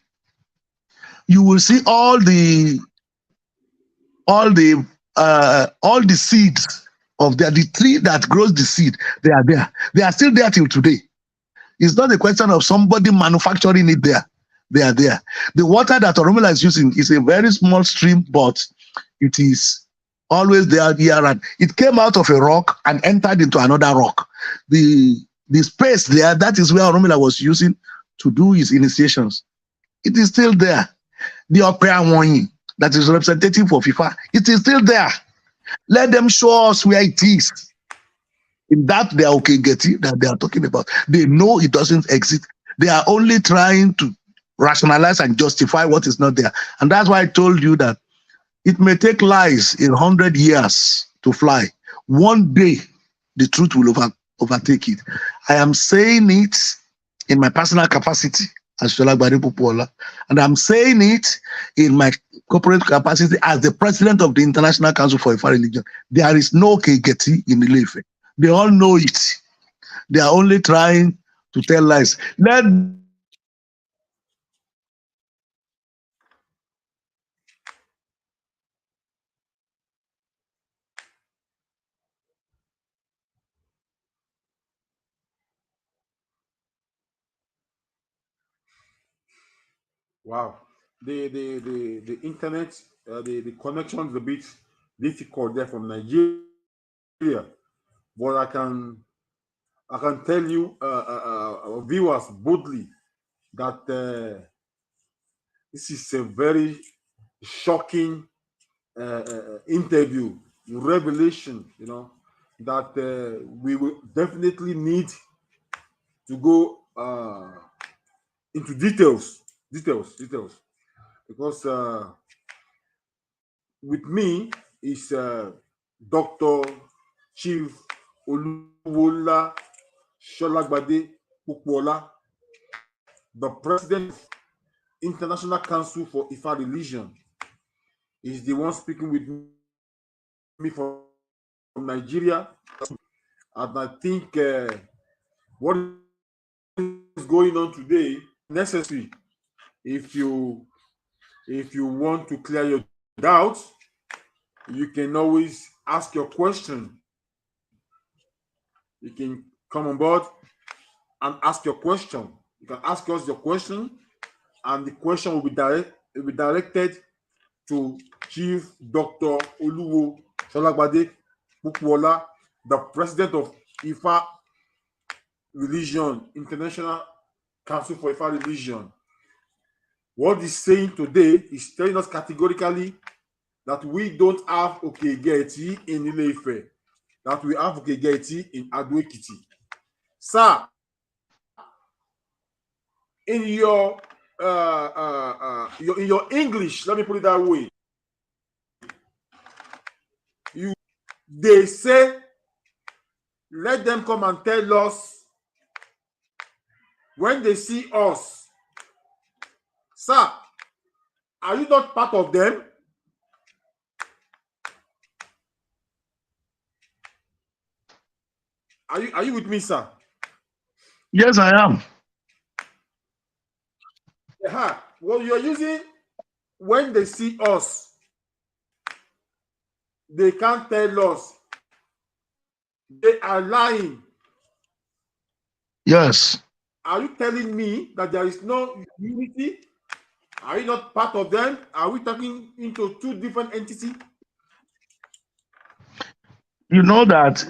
You will see all the seeds of the tree that grows the seed. They are there. They are still there till today. It's not a question of somebody manufacturing it there. They are there. The water that Orunmila is using is a very small stream, but it is always there year round. It came out of a rock and entered into another rock. The space there, that is where Orunmila was using to do his initiations. It is still there. The Opera Wonyi, that is representative of FIFA, it is still there. Let them show us where it is. In that they are Oke-Igeti that they are talking about. They know it doesn't exist. They are only trying to rationalize and justify what is not there. And that's why I told you that it may take lies in 100 years to fly. One day, the truth will overtake it. I am saying it in my personal capacity as Solagbade Popoola, and I'm saying it in my corporate capacity as the president of the International Council for Ifa Religion. There is no Oke-Igeti in Ile-Ife. They all know it. They are only trying to tell lies. Let Wow. The internet, the connection is a bit difficult there from Nigeria, but I can tell you, viewers boldly that this is a very shocking interview, revelation. That we will definitely need to go into details, because with me is Dr. Chief Oluwola Solagbade Popoola, the president of International Council for Ifa Religion. Is the one speaking with me from Nigeria, and I think what is going on today necessary. If you want to clear your doubts, you can always ask your question. You can come on board and ask your question. You can ask us your question, and the question will be directed to Chief Dr. Oluwo Solagbade Popoola, the president of IFA Religion, International Council for IFA Religion. What he's saying today is telling us categorically that we don't have Oke-Igeti in Ile-Ife, that we have Oke-Igeti in Ado-Ekiti. Sir, in your in your English, let me put it that way, they say, let them come and tell us when they see us. Sir, are you not part of them? Are you with me, sir? Yes, I am. Well, you're using when they see us, they can't tell us They are lying. Yes. Are you telling me that there is no unity? Are you not part of them? Are we talking into two different entities? You know that,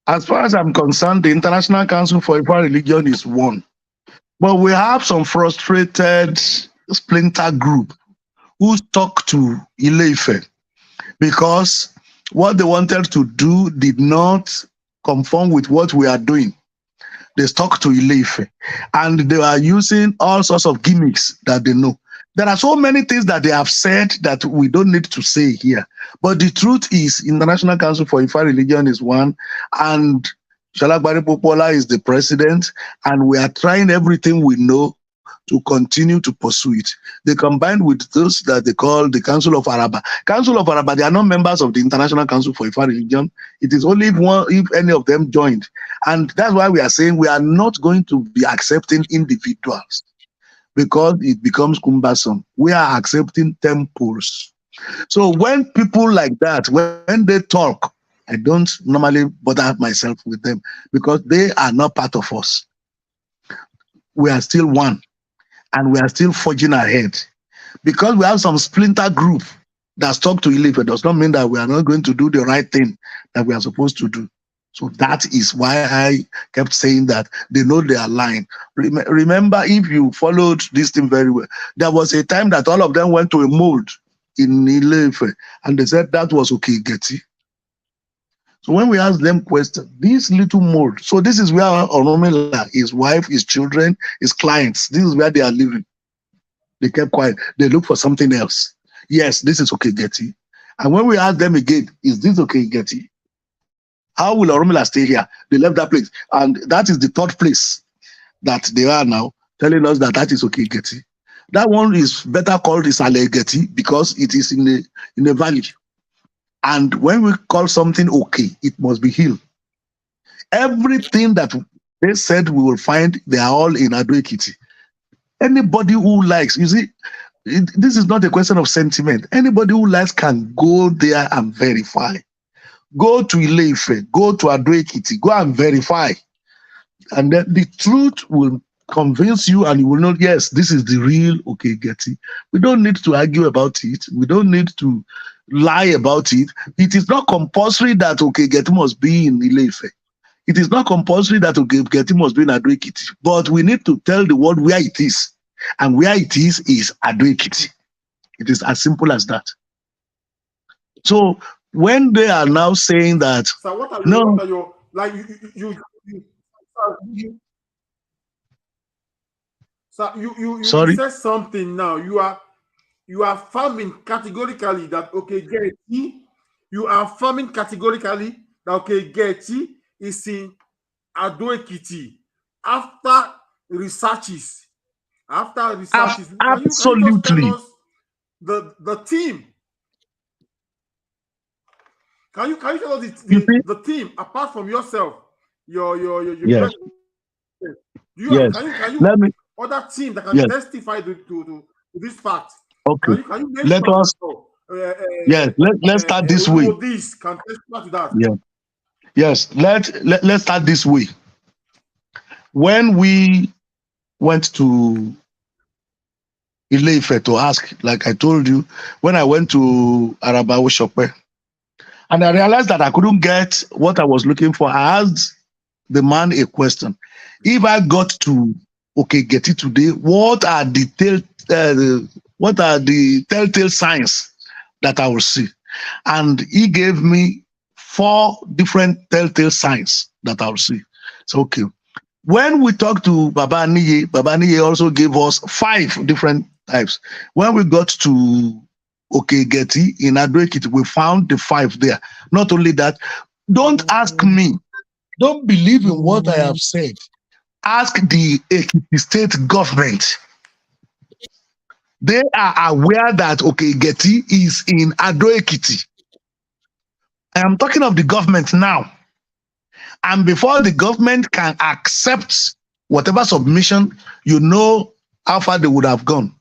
as far as I'm concerned, the International Council for Ifa Religion is one. But we have some frustrated splinter group who stuck to Ile-Ife because what they wanted to do did not conform with what we are doing. They stuck to Ile-Ife and they are using all sorts of gimmicks that they know. There are so many things that they have said that we don't need to say here. But the truth is, International Council for Ifa Religion is one, and Solagbade Popoola is the president, and we are trying everything we know to continue to pursue it. They combined with those that they call the Council of Araba. Council of Araba, they are not members of the International Council for Ifa Religion. It is only if any of them joined. And that's why we are saying we are not going to be accepting individuals because it becomes cumbersome. We are accepting temples. So when people like that, when they talk, I don't normally bother myself with them because they are not part of us. We are still one and we are still forging ahead. Because we have some splinter group that stuck to Ile-Ife does not mean that we are not going to do the right thing that we are supposed to do. So that is why I kept saying that they know they are lying. Remember, if you followed this thing very well, there was a time that all of them went to a mold in Ile-Ife and they said that was Oke-Itase. So when we ask them questions, this little mold, so this is where Oromila, his wife, his children, his clients, this is where they are living. They kept quiet. They look for something else. Yes, this is Oke-Itase. And when we ask them again, is this Oke-Itase? How will Oromila stay here? They left that place. And that is the third place that they are now, telling us that that is Oke-Itase. That one is better called Ekiti because it is in a valley. And when we call something okay, it must be hill. Everything that they said we will find, they are all in Ekiti. Anybody who likes, you see, this is not a question of sentiment. Anybody who likes can go there and verify. Go to Ile-Ife, go to Ekiti, go and verify. And then the truth will convince you and you will know, yes, this is the real Oke-Itase. We don't need to argue about it. We don't need to lie about it. It is not compulsory that Oke-Itase must be in Ile-Ife. It is not compulsory that Oke-Itase must be in Ekiti. But we need to tell the world where it is. And where it is Ekiti. It is as simple as that. So when they are now saying that, So what are your like you sorry, said something now. You are affirming categorically that Oke-Itase, you are affirming categorically that Oke-Itase is in Ekiti after researches. After researches, can you just tell absolutely. us the team? Can you tell us the team apart from yourself? Your Yes. do you Yes. can you Let me. other team that can Yes. testify to this fact? Okay. Can you mention Let us. Yes. Let's start this way. this can testify to that? Yeah. Yes. Let's start this way. When we went to Ile-Ife to ask, like I told you, when I went to Arabawo Shokpe, and I realized that I couldn't get what I was looking for, I asked the man a question. If I got to Oke-Itase today, what are the telltale signs that I will see? And he gave me 4 different telltale signs that I will see. So okay. When we talked to Baba Aniye also gave us 5 different types. When we got to Oke-Itase in Ekiti, we found the 5 there. Not only that, don't ask me. Don't believe in what I have said. Ask the Ekiti state government. They are aware that Oke-Itase is in Ekiti. I am talking of the government now. And before the government can accept whatever submission, you know how far they would have gone.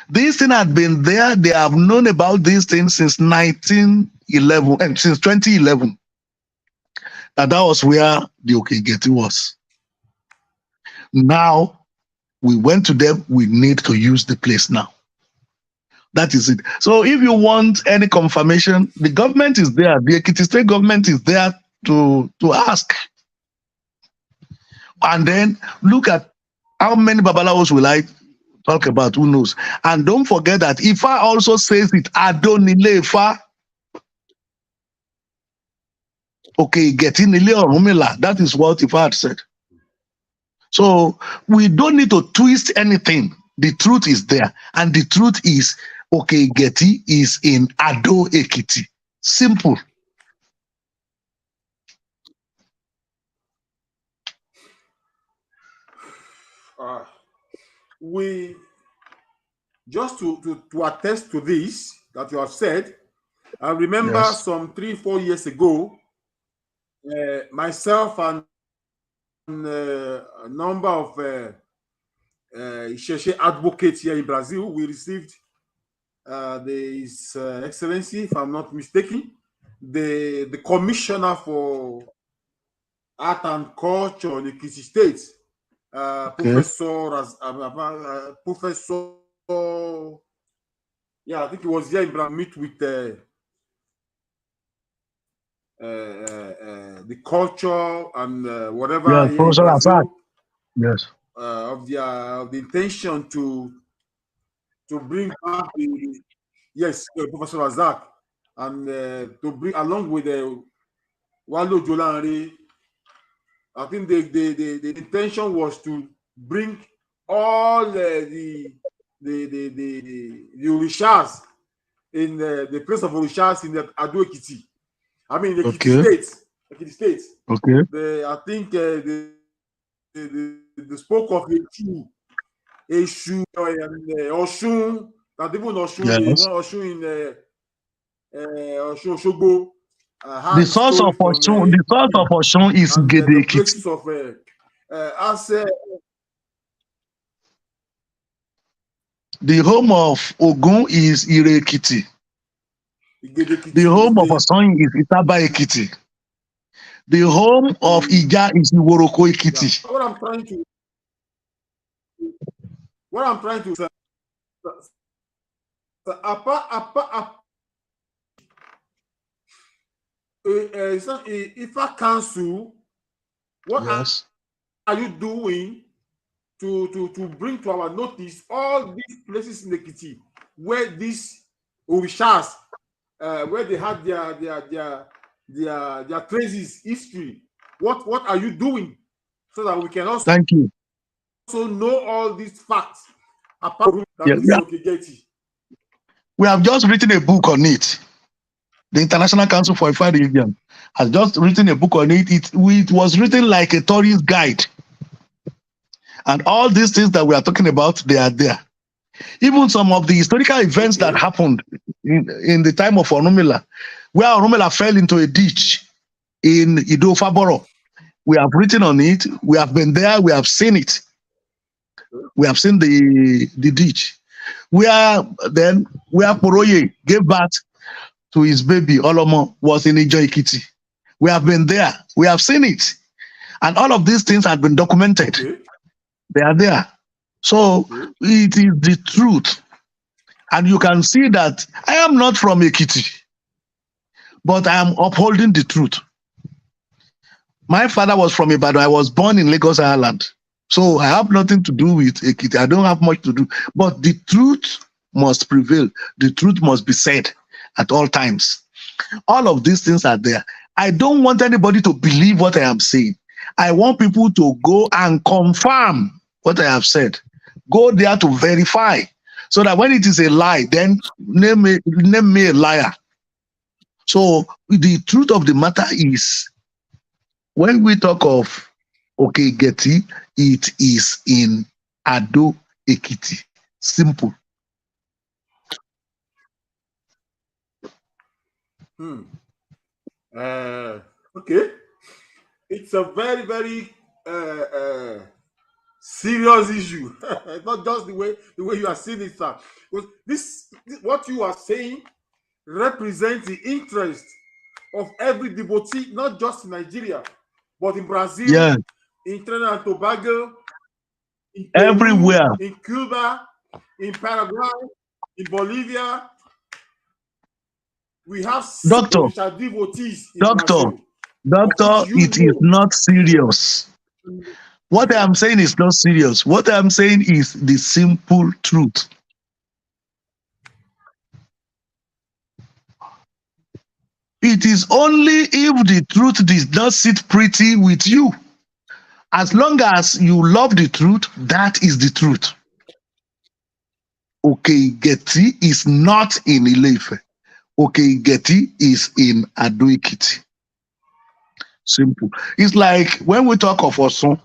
This thing had been there. They have known about these things since 1911 and since 2011. that was where the Oke-Itase was. Now we went to them, we need to use the place now. That is it. So if you want any confirmation, the government is there. The Ekiti state government is there to ask. And then look at how many Babalawos will I talk about, who knows. And don't forget that IFA also says it, Adonile Ifa. Okay, getting Ile Orunmila. That is what IFA had said. So we don't need to twist anything. The truth is there. And the truth is, Oke-Itase is in Ado Ekiti. Simple. We just to attest to this that you have said, I remember some 3-4 years ago, myself and a number of Isese advocates here in Brazil, we received His Excellency, if I'm not mistaken, the Commissioner for Art and Culture in Ekiti State, Professor, I think he was here in Brazil, meet with the culture and whatever here in Brazil. Yes. Of the intention to bring back Professor Razak, and to bring along with Walo Jolanre. I think the intention was to bring all the Orishas in the place of Orishas in the Ado Ekiti. I mean, Ekiti State. Okay. I think they spoke of Eshu and Oshun, that even Oshun, Oshun in Oshun Osogbo. The source of Oshun is Gede Ekiti. The home of Ogun is Ire Ekiti. The home of Osun is Itaba Ekiti. The home of Ija is Iworoko Ekiti. What I'm trying to say, if I cancel, what are you doing to bring to our notice all these places in Ekiti where these Orishas, where they had their traces, history? What are you doing so that we can also also know all these facts apart from Oke-Itase? We have just written a book on it. The International Council for Ifa Religion has just written a book on it. It was written like a tourist guide. And all these things that we are talking about, they are there. Even some of the historical events that happened in the time of Orunmila, where Orunmila fell into a ditch in Ido-Faboro. We have written on it. We have been there. We have seen it. We have seen the ditch. Where Poroye gave birth to his baby, Olomo, was in Ijo Ekiti. We have been there. We have seen it. And all of these things have been documented. They are there. So it is the truth. And you can see that I am not from Ekiti, but I am upholding the truth. My father was from Ibadan. I was born in Lagos Island. So I have nothing to do with Ekiti. I don't have much to do. But the truth must prevail. The truth must be said at all times. All of these things are there. I don't want anybody to believe what I am saying. I want people to go and confirm what I have said. Go there to verify. So that when it is a lie, then name me a liar. So the truth of the matter is, when we talk of Oke-Itase, it is in Ado Ekiti. Simple. Okay. It's a very, very serious issue. Not just the way you are seeing it, sir. Because this what you are saying represents the interest of every devotee, not just in Nigeria, but in Brazil, Yeah. in Trinidad and Tobago, in Peru, Everywhere. in Cuba, in Paraguay, in Bolivia. We have Doctor, devotees in doctor, Brazil, of which doctor, you it is know. not serious. What I am saying is not serious. What I am saying is the simple truth. It is only if the truth did not sit pretty with you. As long as you love the truth, that is the truth. Oke-Itase is not in Ile-Ife. Oke-Itase is in Ado-Ekiti. Simple. It's like when we talk of Osun,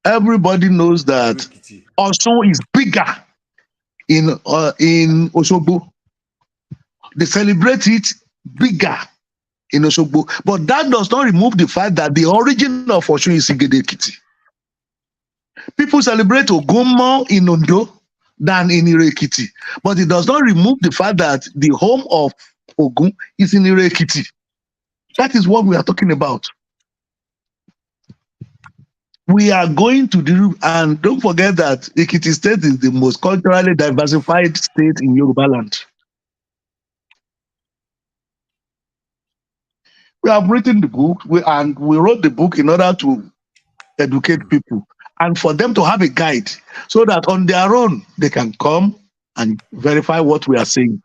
everybody knows that Osun is bigger in Osogbo. They celebrate it bigger in Osogbo. But that does not remove the fact that the origin of Osun is Igede-Ekiti. People celebrate Ogunmo in Ondo than in Ire-Ekiti. But it does not remove the fact that the home of Ogun is in Ire-Ekiti. That is what we are talking about. We are going to do, and don't forget that Ekiti State is the most culturally diversified state in Yoruba land. We have written the book, and we wrote the book in order to educate people and for them to have a guide so that on their own they can come and verify what we are saying.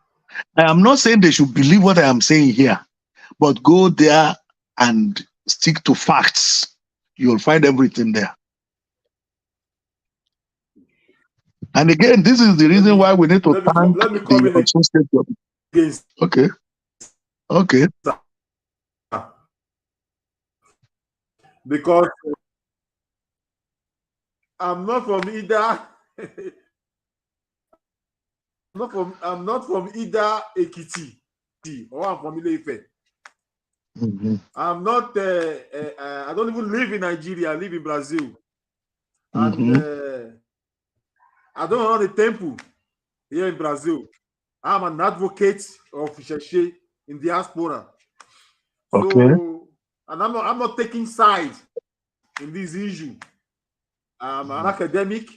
I am not saying they should believe what I am saying here, but go there and stick to facts. You'll find everything there. And again, this is the reason why we need to thank the Osun State government. Okay. Okay. Because I'm not from either. I'm not from either Ekiti or I'm from Ile-Ife. I'm not. I don't even live in Nigeria. I live in Brazil, and I don't run a temple here in Brazil. I'm an advocate of Isese in diaspora. Okay. So, and I'm not taking sides in this issue. I'm an academic.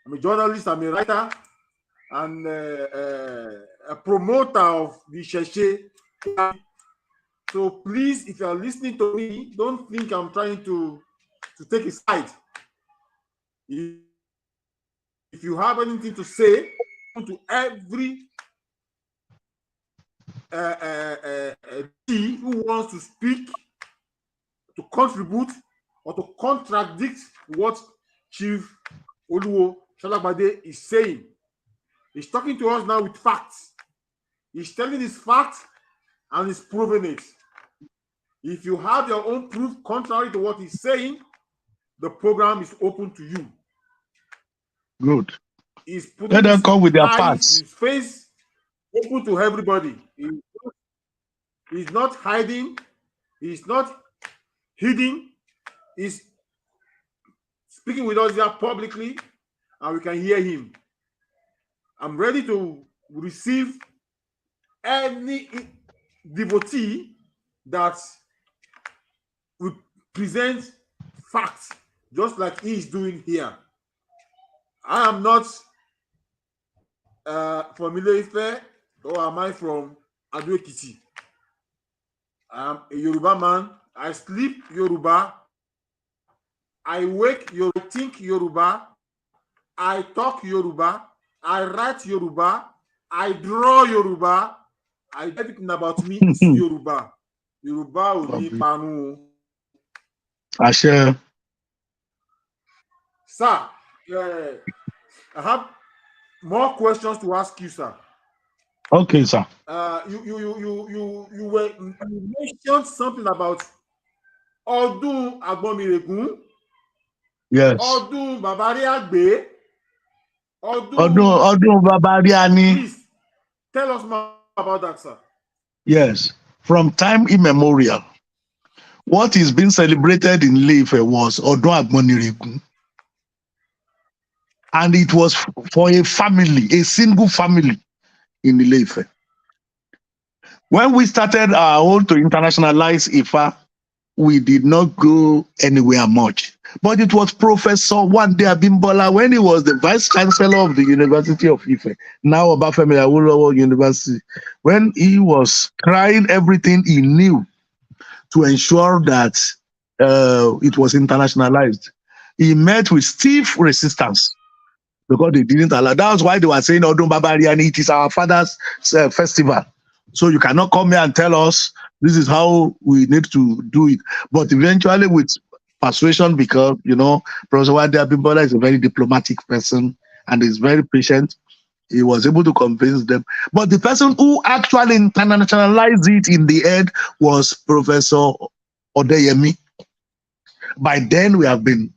I'm a journalist. I'm a writer, and a promoter of the Isese. So please, if you are listening to me, don't think I'm trying to take a side. If you have anything to say to every who wants to speak, to contribute, or to contradict what Chief Oluwo Solagbade is saying. He's talking to us now with facts. He's telling his facts and he's proving it. If you have your own proof contrary to what he's saying, the program is open to you. Good. He's putting Let them come with their facts. His face open to everybody. He's not hiding. He's not hidden. He's speaking with us here publicly, and we can hear him. I'm ready to receive any devotee that will present facts, just like he is doing here. I am not from Ile-Ife, or am I from Ado-Ekiti? I am a Yoruba man. I sleep Yoruba. I wake Yoruba, I think Yoruba. I talk Yoruba. I write Yoruba. I draw Yoruba. Everything about me is Yoruba. Yoruba ò ní parun. Ashe. Sir, I have more questions to ask you, sir. Okay, sir. You mentioned something about Ọdún Agbomiregun. Yes. Ọdún Babariagbe. Ọdún Babariani. Please tell us more about that, sir. Yes. From time immemorial, what is being celebrated in Ile-Ife was Ọdún Agbomiregun. And it was for a family, a single family in Ile-Ife. When we started our own to internationalize IFA, we did not go anywhere much. But it was Professor Wande Abimbola when he was the Vice Chancellor of the University of Ife, now Obafemi Awolowo University, when he was trying everything he knew to ensure that it was internationalized. He met with stiff resistance because they didn't allow. That's why they were saying Odun Babari, and it is our father's festival. So you cannot come here and tell us this is how we need to do it. But eventually with persuasion, because, Professor Wade Abimbola is a very diplomatic person and is very patient, he was able to convince them. But the person who actually internationalized it in the end was Professor Odeyemi. By then, we have been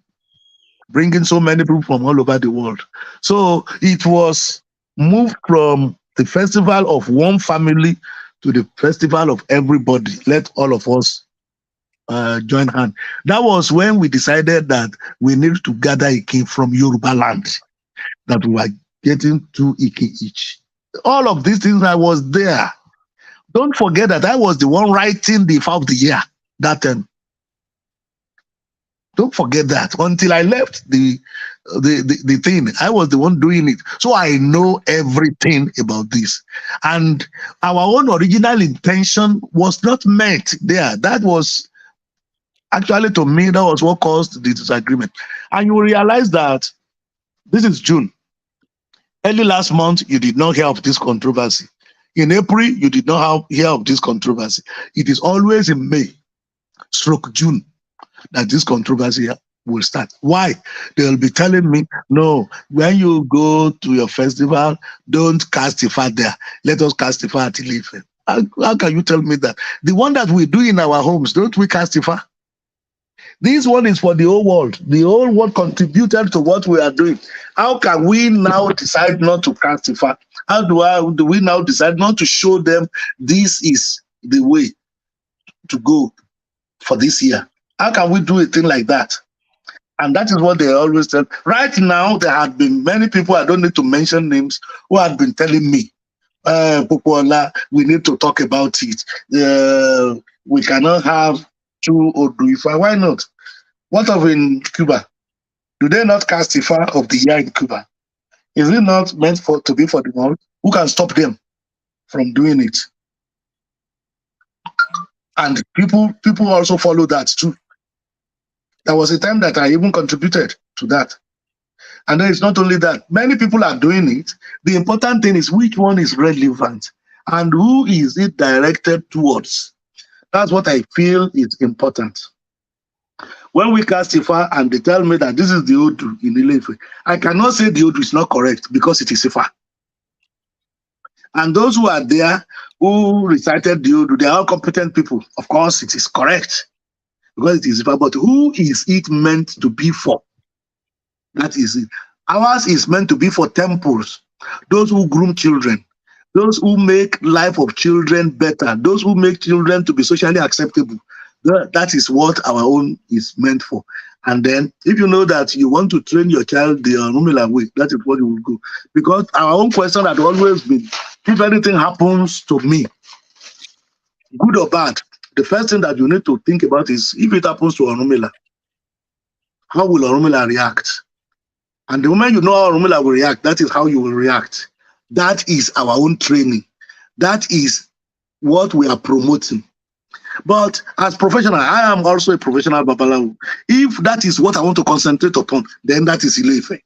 bringing so many people from all over the world. So it was moved from the festival of one family to the festival of everybody. Let all of us join hands. That was when we decided that we needed to gather Ike from Yoruba land, that we were getting 2 Ike each. All of these things, I was there. Don't forget that I was the one writing the IFA of the year that time. Don't forget that. Until I left the thing, I was the one doing it. So I know everything about this. And our own original intention was not met there. That was actually, to me, that was what caused the disagreement. And you realize that this is June. Early last month, you did not hear of this controversy. In April, you did not hear of this controversy. It is always in May, June, that this controversy will start. Why? They'll be telling me, no, when you go to your festival, don't cast IFA there. Let us cast IFA at Ilefe. How can you tell me that? The one that we do in our homes, don't we cast IFA? This one is for the whole world. The whole world contributed to what we are doing. How can we now decide not to cast IFA? How do we now decide not to show them this is the way to go for this year? How can we do a thing like that? And that is what they always tell. Right now, there have been many people, I don't need to mention names, who have been telling me, Popoola, we need to talk about it. We cannot have 2 Odu IFA. Why not? What of in Cuba? Do they not cast IFA of the year in Cuba? Is it not meant to be for the world? Who can stop them from doing it? And people also follow that too. There was a time that I even contributed to that. And then it's not only that. Many people are doing it. The important thing is which one is relevant and who is it directed towards. That's what I feel is important. When we cast IFA and they tell me that this is the Odu in Ilefe, I cannot say the Odu is not correct because it is IFA. And those who are there who recited the Odu, they are all competent people. Of course, it is correct because it is IFA. But who is it meant to be for? That is it. Ours is meant to be for temples, those who groom children, those who make life of children better, those who make children to be socially acceptable. That is what our own is meant for. And then if you know that you want to train your child the Orunmila way, that is what you will go. Because our own question had always been, if anything happens to me, good or bad, the first thing that you need to think about is, if it happens to Orunmila, how will Orunmila react? And the moment you know how Orunmila will react, that is how you will react. That is our own training. That is what we are promoting. But as professional, I am also a professional Babalawo. If that is what I want to concentrate upon, then that is Ilefe.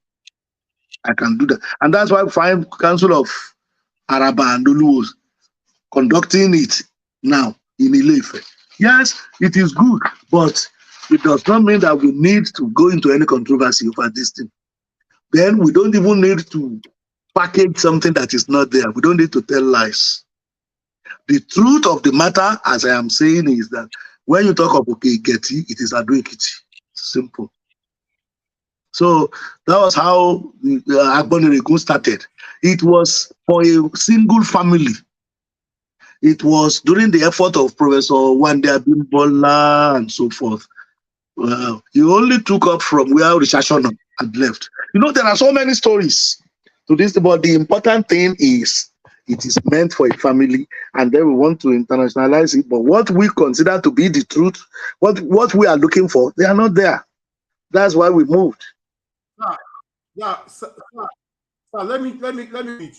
I can do that. And that's why we find Council of Araba and Oluwos conducting it now in Ilefe. Yes, it is good, but it does not mean that we need to go into any controversy over this thing. Then we don't even need to package something that is not there. We don't need to tell lies. The truth of the matter, as I am saying, is that when you talk of Oke-Itase, it is Ekiti. Simple. So that was how Agboniregun started. It was for a single family. It was during the effort of Professor Wande Abimbola and so forth. He only took up from where Rishashona had left. You know, there are so many stories to this, but the important thing is it is meant for a family, and then we want to internationalize it. But what we consider to be the truth, what we are looking for, they are not there. That's why we moved. Yeah, let me read.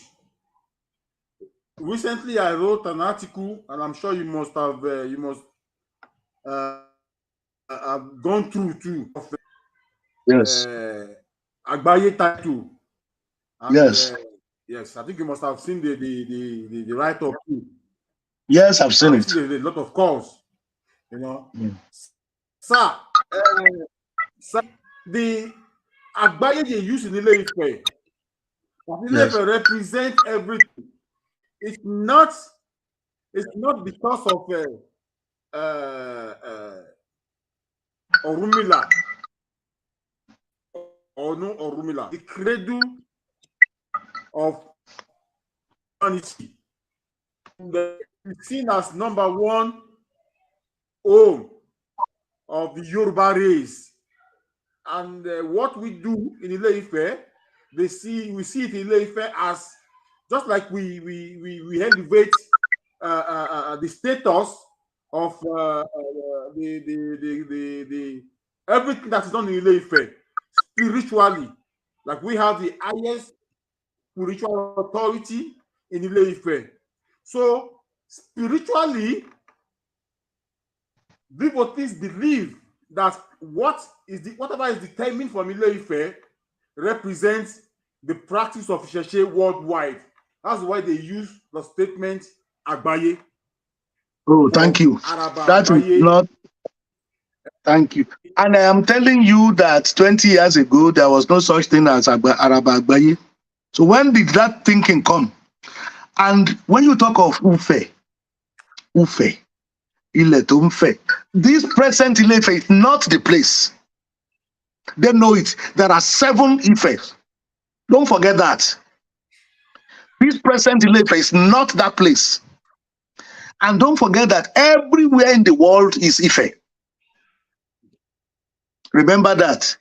Recently, I wrote an article, and I'm sure you must have have gone through too. Yes. Agbaye title. And, Yes. yes, I think you must have seen the write-up too. Yes, I've seen it. There's a lot of calls, you know. Sir, the Agbaye they use in Ile-Ife, Ile-Ife represent everything. It's not because of Orumila or no Orumila. The cradle of humanity, seen as number one home of the Yoruba race. And what we do in Ile-Ife, we see it in Ile-Ife as just like we elevate the status of the everything that is done in Ile-Ife spiritually. Like we have the highest spiritual authority in Ile-Ife. So spiritually, devotees believe that whatever is determined from Ile-Ife represents the practice of Isese worldwide. That's why they use the statement Agbaye. Oh, thank you. That is not. Thank you. And I am telling you that 20 years ago, there was no such thing as Araba Agbaye. So when did that thinking come? And when you talk of Ufe, Ile-Ife, this present Ile-Ife is not the place. They know it. There are 7 Ifes. Don't forget that. This present Ile-Ife is not that place. And don't forget that everywhere in the world is Ife. Remember that.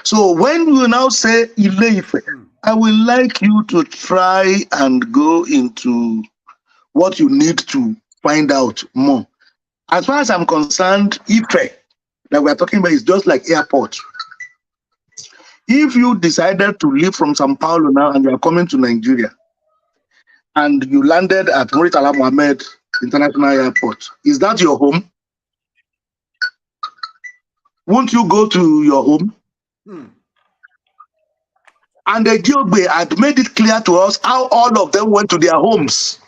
So when you now say Ile-Ife, I would like you to try and go into what you need to find out more. As far as I'm concerned, Ife that we're talking about is just like airport. If you decided to leave from Sao Paulo now and you're coming to Nigeria, and you landed at Muritala Mohammed International Airport, is that your home? Won't you go to your home? And the Diogbe had made it clear to us how all of them went to their homes.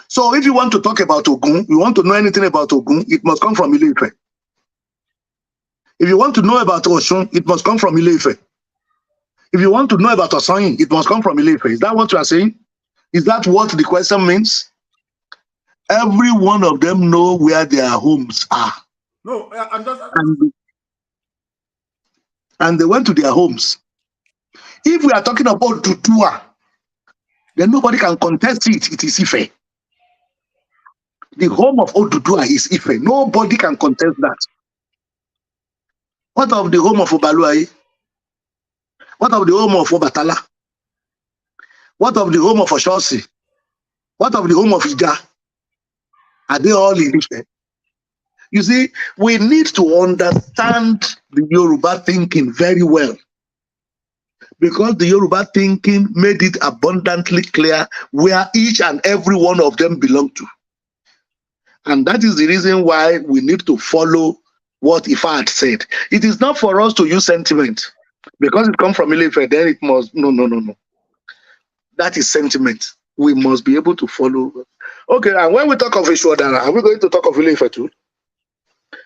So if you want to talk about Ogun, you want to know anything about Ogun, it must come from Ile-Ife. If you want to know about Osun, it must come from Ile-Ife. If you want to know about Osanyin, it must come from Ile-Ife. Is that what you are saying? Is that what the question means? Every one of them know where their homes are. No, I'm just... And they went to their homes. If we are talking about Tutua, then nobody can contest it. It is Ife. The home of Oduduwa is Ife. Nobody can contest that. What of the home of Obaluaye? What of the home of Obatala? What of the home of Oshosi? What of the home of Ija? Are they all in Ife? You see, we need to understand the Yoruba thinking very well, because the Yoruba thinking made it abundantly clear where each and every one of them belong to. And that is the reason why we need to follow what Ifa had said. It is not for us to use sentiment. Because it comes from Ile-Ife, then it must... No. That is sentiment. We must be able to follow. Okay, and when we talk of Ishuadara, are we going to talk of Ile-Ife too?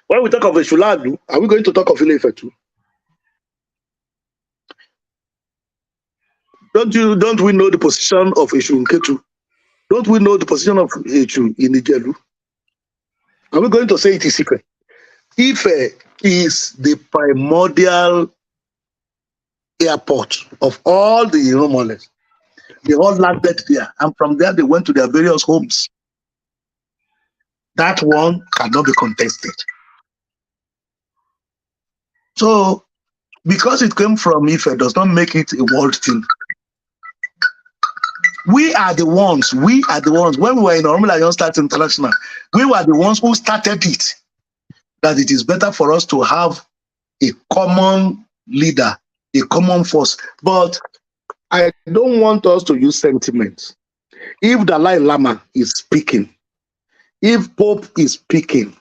When we talk of Ishuladu, are we going to talk of Ile-Ife too? Don't we know the position of Ishu in Ketu? Don't we know the position of Ishu in Ijelu? Are we going to say it is Ife? Ife is the primordial airport of all the Iromoles. They all landed there, and from there they went to their various homes. That one cannot be contested. So, because it came from Ife does not make it a world thing. We are the ones, when we were in Oromila Young Stars International, we were the ones who started it, that it is better for us to have a common leader, a common force. But I don't want us to use sentiments. If Dalai Lama is speaking, if Pope is speaking,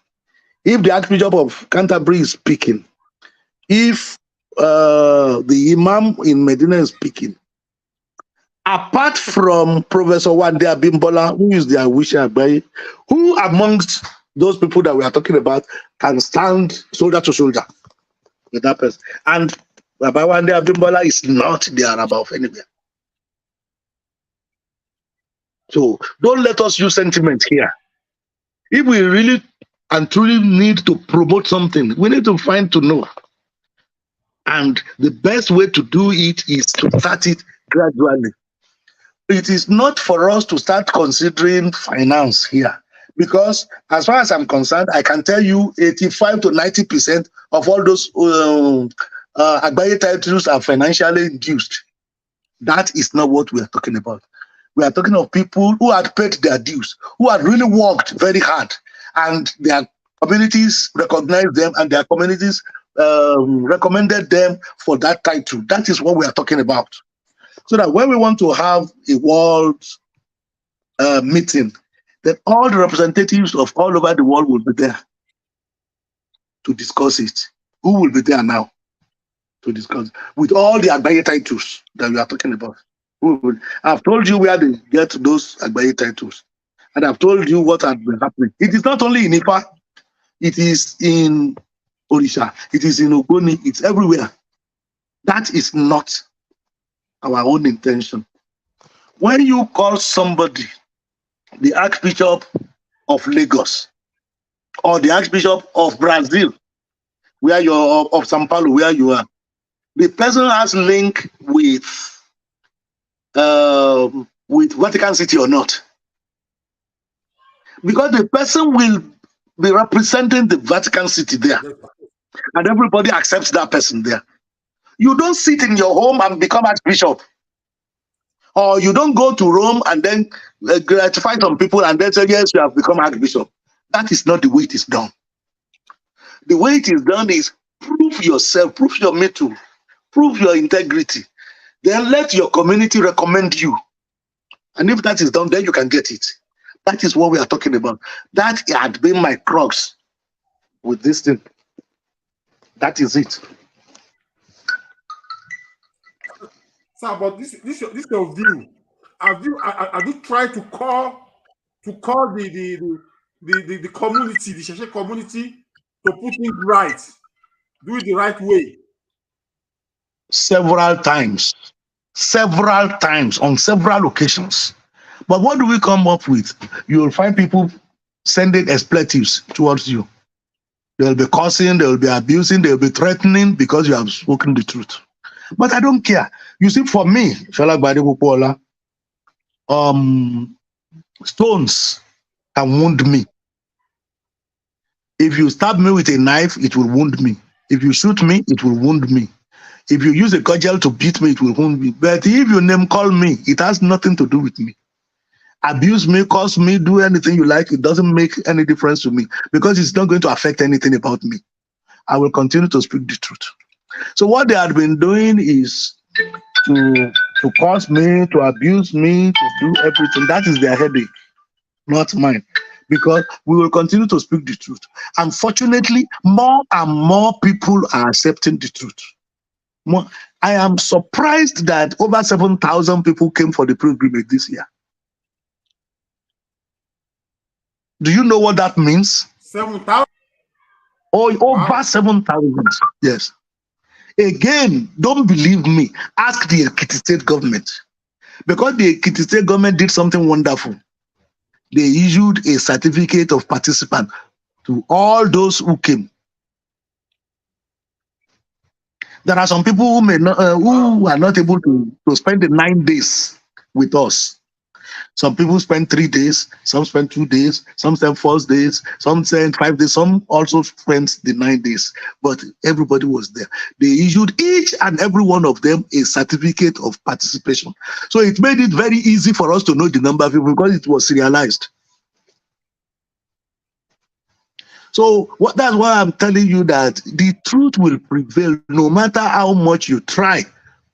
if the Archbishop of Canterbury is speaking, if the Imam in Medina is speaking, apart from Professor Wande Abimbola, who is the Awisha Agbaye, who amongst those people that we are talking about can stand shoulder to shoulder with that person? And Baba Wande Abimbola is not the Araba of anywhere. So don't let us use sentiment here. If we really and truly need to promote something, we need to find to know. And the best way to do it is to start it gradually. It is not for us to start considering finance here, because as far as I'm concerned, I can tell you 85 to 90% of all those Agbaye titles are financially induced. That is not what we are talking about. We are talking of people who had paid their dues, who had really worked very hard, and their communities recognized them, and their communities recommended them for that title. That is what we are talking about. So that when we want to have a world meeting, then all the representatives of all over the world will be there to discuss it. Who will be there now to discuss with all the Agbaye titles that we are talking about? I've told you where they get those Agbaye titles, and I've told you what has been happening. It is not only in IFA, it is in Orisa, it is in Ogoni, it's everywhere. That is not our own intention. When you call somebody the Archbishop of Lagos or the Archbishop of Brazil, where you are, of Sao Paulo, where you are, the person has link with Vatican City or not, because the person will be representing the Vatican City there, and everybody accepts that person there. You don't sit in your home and become Archbishop, or you don't go to Rome and then gratify some people and then say, yes, you have become Archbishop. That is not the way it is done. The way it is done is prove yourself, prove your mettle, prove your integrity. Then let your community recommend you. And if that is done, then you can get it. That is what we are talking about. That had been my crux with this thing. That is it. Sir, but this your view. Have you tried to call the community, the Sheshe community, to put it right, do it the right way? Several times, on several occasions. But what do we come up with? You will find people sending expletives towards you. They will be cursing, they will be abusing, they will be threatening because you have spoken the truth. But I don't care. You see, for me, Solagbade, Popoola, stones can wound me. If you stab me with a knife, it will wound me. If you shoot me, it will wound me. If you use a cudgel to beat me, it will wound me. But if you name call me, it has nothing to do with me. Abuse me, curse me, do anything you like. It doesn't make any difference to me, because it's not going to affect anything about me. I will continue to speak the truth. So what they had been doing is to curse me, to abuse me, to do everything. That is their headache, not mine. Because we will continue to speak the truth. Unfortunately, more and more people are accepting the truth. I am surprised that over 7,000 people came for the pilgrimage this year. Do you know what that means? 7,000? Oh, over 7,000. Yes. Again, don't believe me. Ask the Ekiti state government. Because the Ekiti state government did something wonderful. They issued a certificate of participant to all those who came. There are some people who may not, who are not able to spend the 9 days with us. Some people spend 3 days, some spend 2 days, some spend 4 days, some spend 5 days, some also spent the 9 days. But everybody was there. They issued each and every one of them a certificate of participation. So it made it very easy for us to know the number of people because it was serialized. So that's why I'm telling you that the truth will prevail no matter how much you try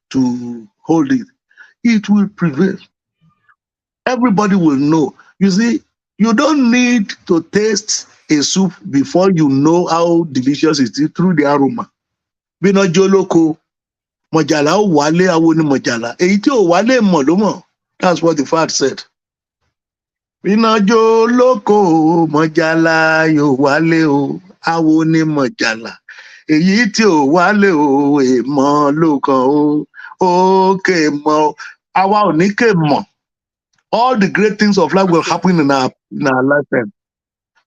to hold it. It will prevail. Everybody will know. You see, you don't need to taste a soup before you know how delicious it is through the aroma. Bina joloko, mojala o wale awo ni mojala. Èyí tí ò wálé mọ̀ ló mọ̀. That's what the fact said. Bina joloko, mojala yo wale o, awo ni mojala. Èyí tí ò wálé o, èèmọ̀ ló kàn o, òkè mọ̀, àwa ò ní kè mọ̀. All the great things of life will happen in our lifetime.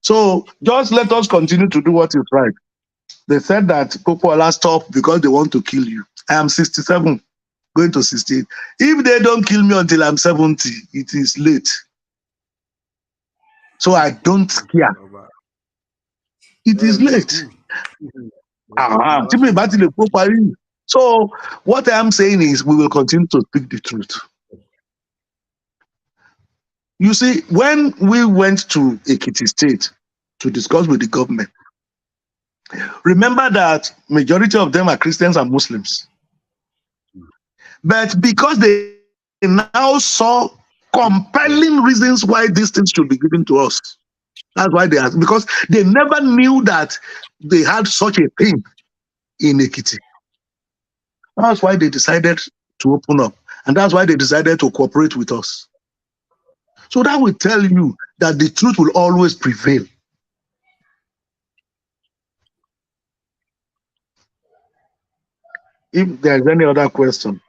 So just let us continue to do what is right. They said that Popoola stop because they want to kill you. I am 67, going to 68. If they don't kill me until I'm 70, it is late. So I don't care. It is late. So what I am saying is we will continue to speak the truth. You see, when we went to Ekiti State to discuss with the government, remember that majority of them are Christians and Muslims. But because they now saw compelling reasons why these things should be given to us, that's why they asked, because they never knew that they had such a thing in Ekiti. That's why they decided to open up. And that's why they decided to cooperate with us. So that will tell you that the truth will always prevail. If there's any other question.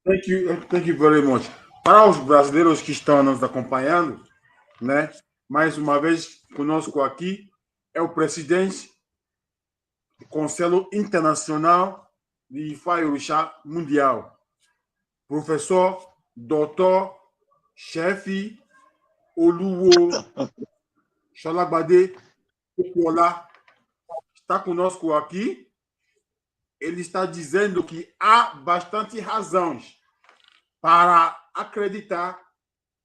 Thank you very much. Para os brasileiros que estão nos acompanhando, né? Mais uma vez conosco aqui é o presidente do Conselho Internacional de IFA ORISA Mundial, professor Dr. Chefe Oluwo Solagbade Popoola está conosco aqui. Ele está dizendo que há bastante razões para acreditar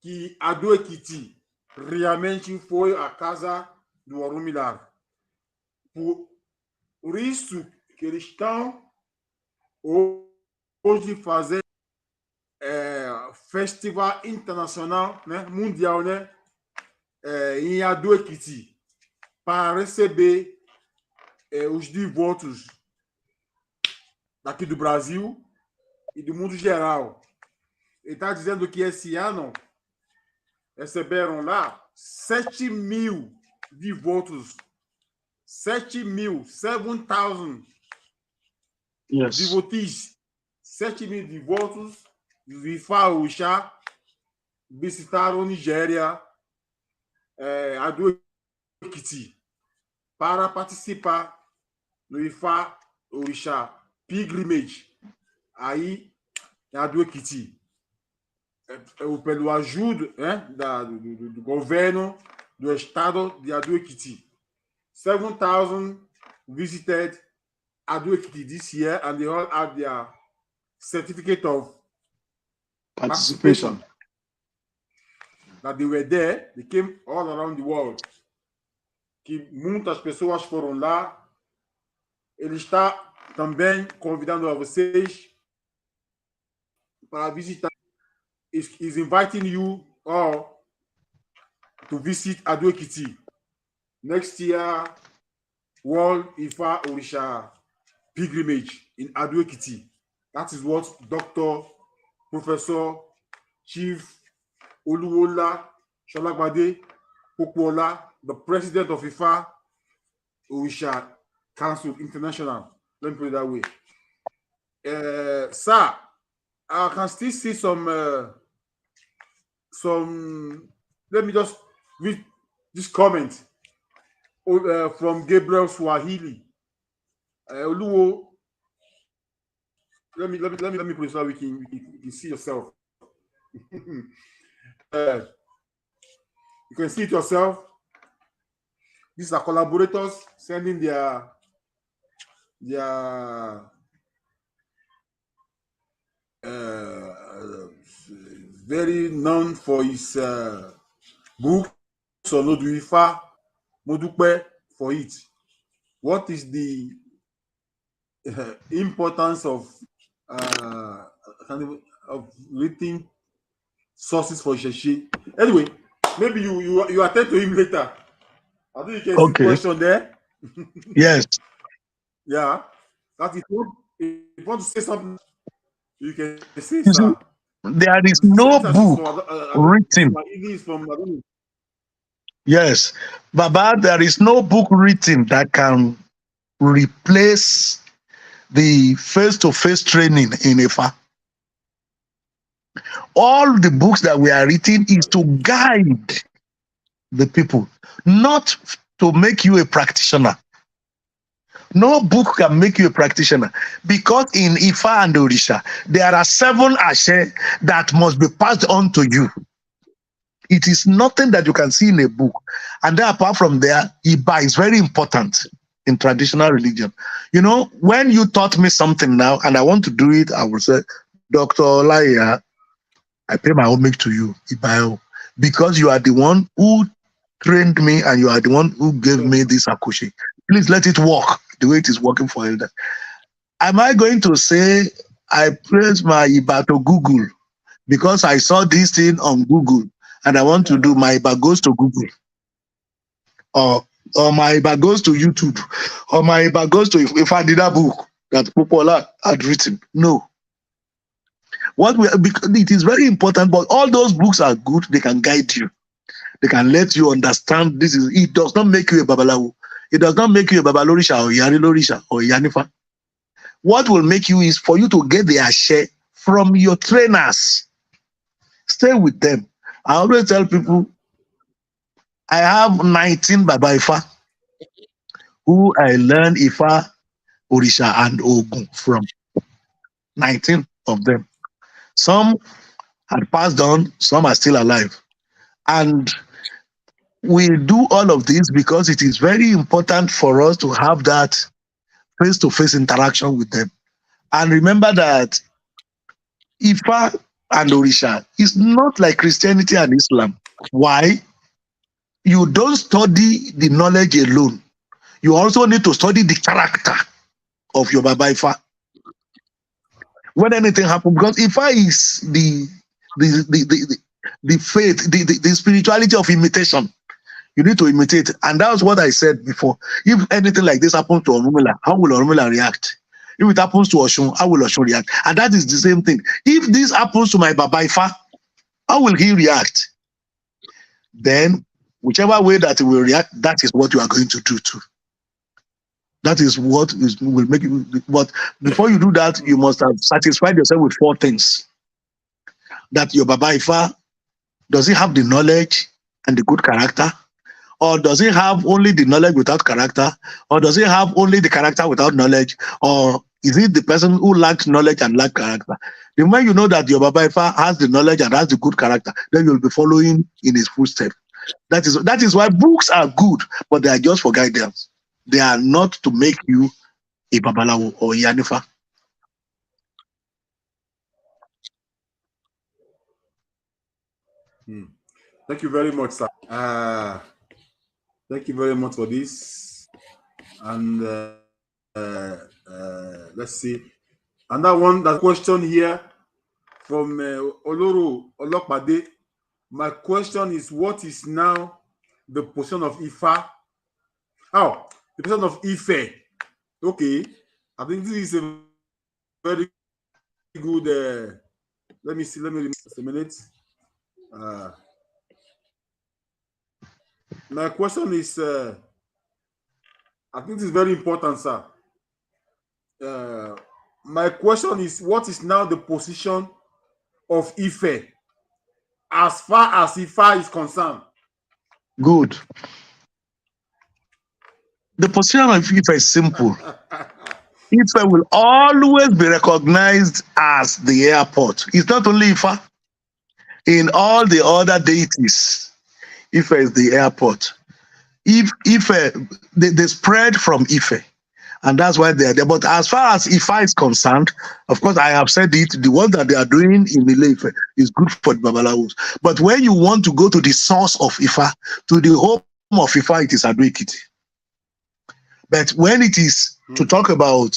que a do Ekiti realmente foi a casa do Orumilá. Por isso que eles estão hoje fazendo festival internacional, né, mundial, né, em Ado Ekiti, para receber os devotos daqui do Brasil e do mundo geral. Ele está dizendo que esse ano receberam lá 7.000 devotos. 7.000 Yes. devotees. 7.000 devotos do IFA ORISA visitaram Nigéria, Ado Ekiti, para participar no IFA ORISA Pilgrimage, aí em Ado Ekiti. Pelo ajuda, né, do governo do estado de Ado Ekiti. 7,000 visited Ado Ekiti this year, and they all have their certificate of participation. That they were there, they came all around the world. Que muitas pessoas foram lá. Ele está também convidando a vocês para visitar. Is inviting you all to visit Ado Ekiti next year. World IFA ORISA Pilgrimage in Ado Ekiti. That is what Dr. Professor Chief Oluwo Solagbade Popoola, the president of IFA ORISA Council International. Let me put it that way. Sir, I can still see some. Let me just read this comment from Gabriel Swahili. Oluwo let me put it so you can see yourself. uh, you can see it yourself. These are collaborators sending their very known for his books on Ifa Modupe for it. What is the importance uh, of written sources for Isese? Anyway, maybe you attend to him later. I think you can see the Okay. question there. Yes. Yeah. That if you want to say something, you can say, You see, sir. there is This no is book from I don't written. Swahili is from I don't know. Yes. Baba, there is no book written that can replace the face-to-face training in IFA. All the books that we are writing is to guide the people, not to make you a practitioner. No book can make you a practitioner, because in Ifa and Orisha, there are 7 ashe that must be passed on to you. It is nothing that you can see in a book. And then apart from there, Iba is very important in traditional religion. You know, when you taught me something now and I want to do it, I will say, Dr. Olaiya, I pay my homage to you, Ibayo, because you are the one who trained me and you are the one who gave me this akushi. Please let it work the way it is working for you. Am I going to say I praise my Iba to Google because I saw this thing on Google and I want to do, my Iba goes to Google, or my Iba goes to YouTube, or my Iba goes to, if I did a book that Popoola had written? No. Because it is very important, but all those books are good. They can guide you. They can let you understand this is, it does not make you a babalawo. It does not make you a babalorisha or yarilorisha or yanifa. What will make you is for you to get the share from your trainers. Stay with them. I always tell people, I have 19 Baba Ifa who I learned Ifa, Orisha, and Ogun from. 19 of them. Some had passed on, some are still alive. And we do all of this because it is very important for us to have that face-to-face interaction with them. And remember that Ifa and Orisha is not like Christianity and Islam. Why? You don't study the knowledge alone. You also need to study the character of your Baba Ifa. When anything happens, because Ifa is the faith, the spirituality of imitation. You need to imitate. And that's what I said before. If anything like this happens to Orunmila, how will Orunmila react? If it happens to Oshun, how will Oshun react? And that is the same thing. If this happens to my Baba Ifa, how will he react? Then, whichever way that he will react, that is what you are going to do too. That is what will make you. But before you do that, you must have satisfied yourself with 4 things. That your Baba Ifa, does he have the knowledge and the good character? Or does he have only the knowledge without character? Or does he have only the character without knowledge? Or is he the person who lacks knowledge and lacks character? The moment you know that your Baba Ifa has the knowledge and has the good character, then you'll be following in his footsteps. That is why books are good, but they are just for guidance. They are not to make you a Babalawo or a Yanifa. Thank you very much, sir. Thank you very much for this. And let's see. And that question here from Oloro Olopade. My question is, what is now the position of Ifa? Oh, the position of Ife. Okay. I think this is a very good. Let me see. Let me just a minute. My question is, I think this is very important, sir. My question is, what is now the position of Ife as far as Ifa is concerned? Good. The position of Ifa is simple. Ife will always be recognized as the airport. It's not only Ifa. In all the other deities, Ife is the airport. If Ife, they spread from Ife, and that's why they are there. But as far as Ifa is concerned, of course, I have said it, the work that they are doing in Ile-Ife is good for the Babalawos. But when you want to go to the source of Ifa, to the home of Ifa, it is Ekiti. But when it is to talk about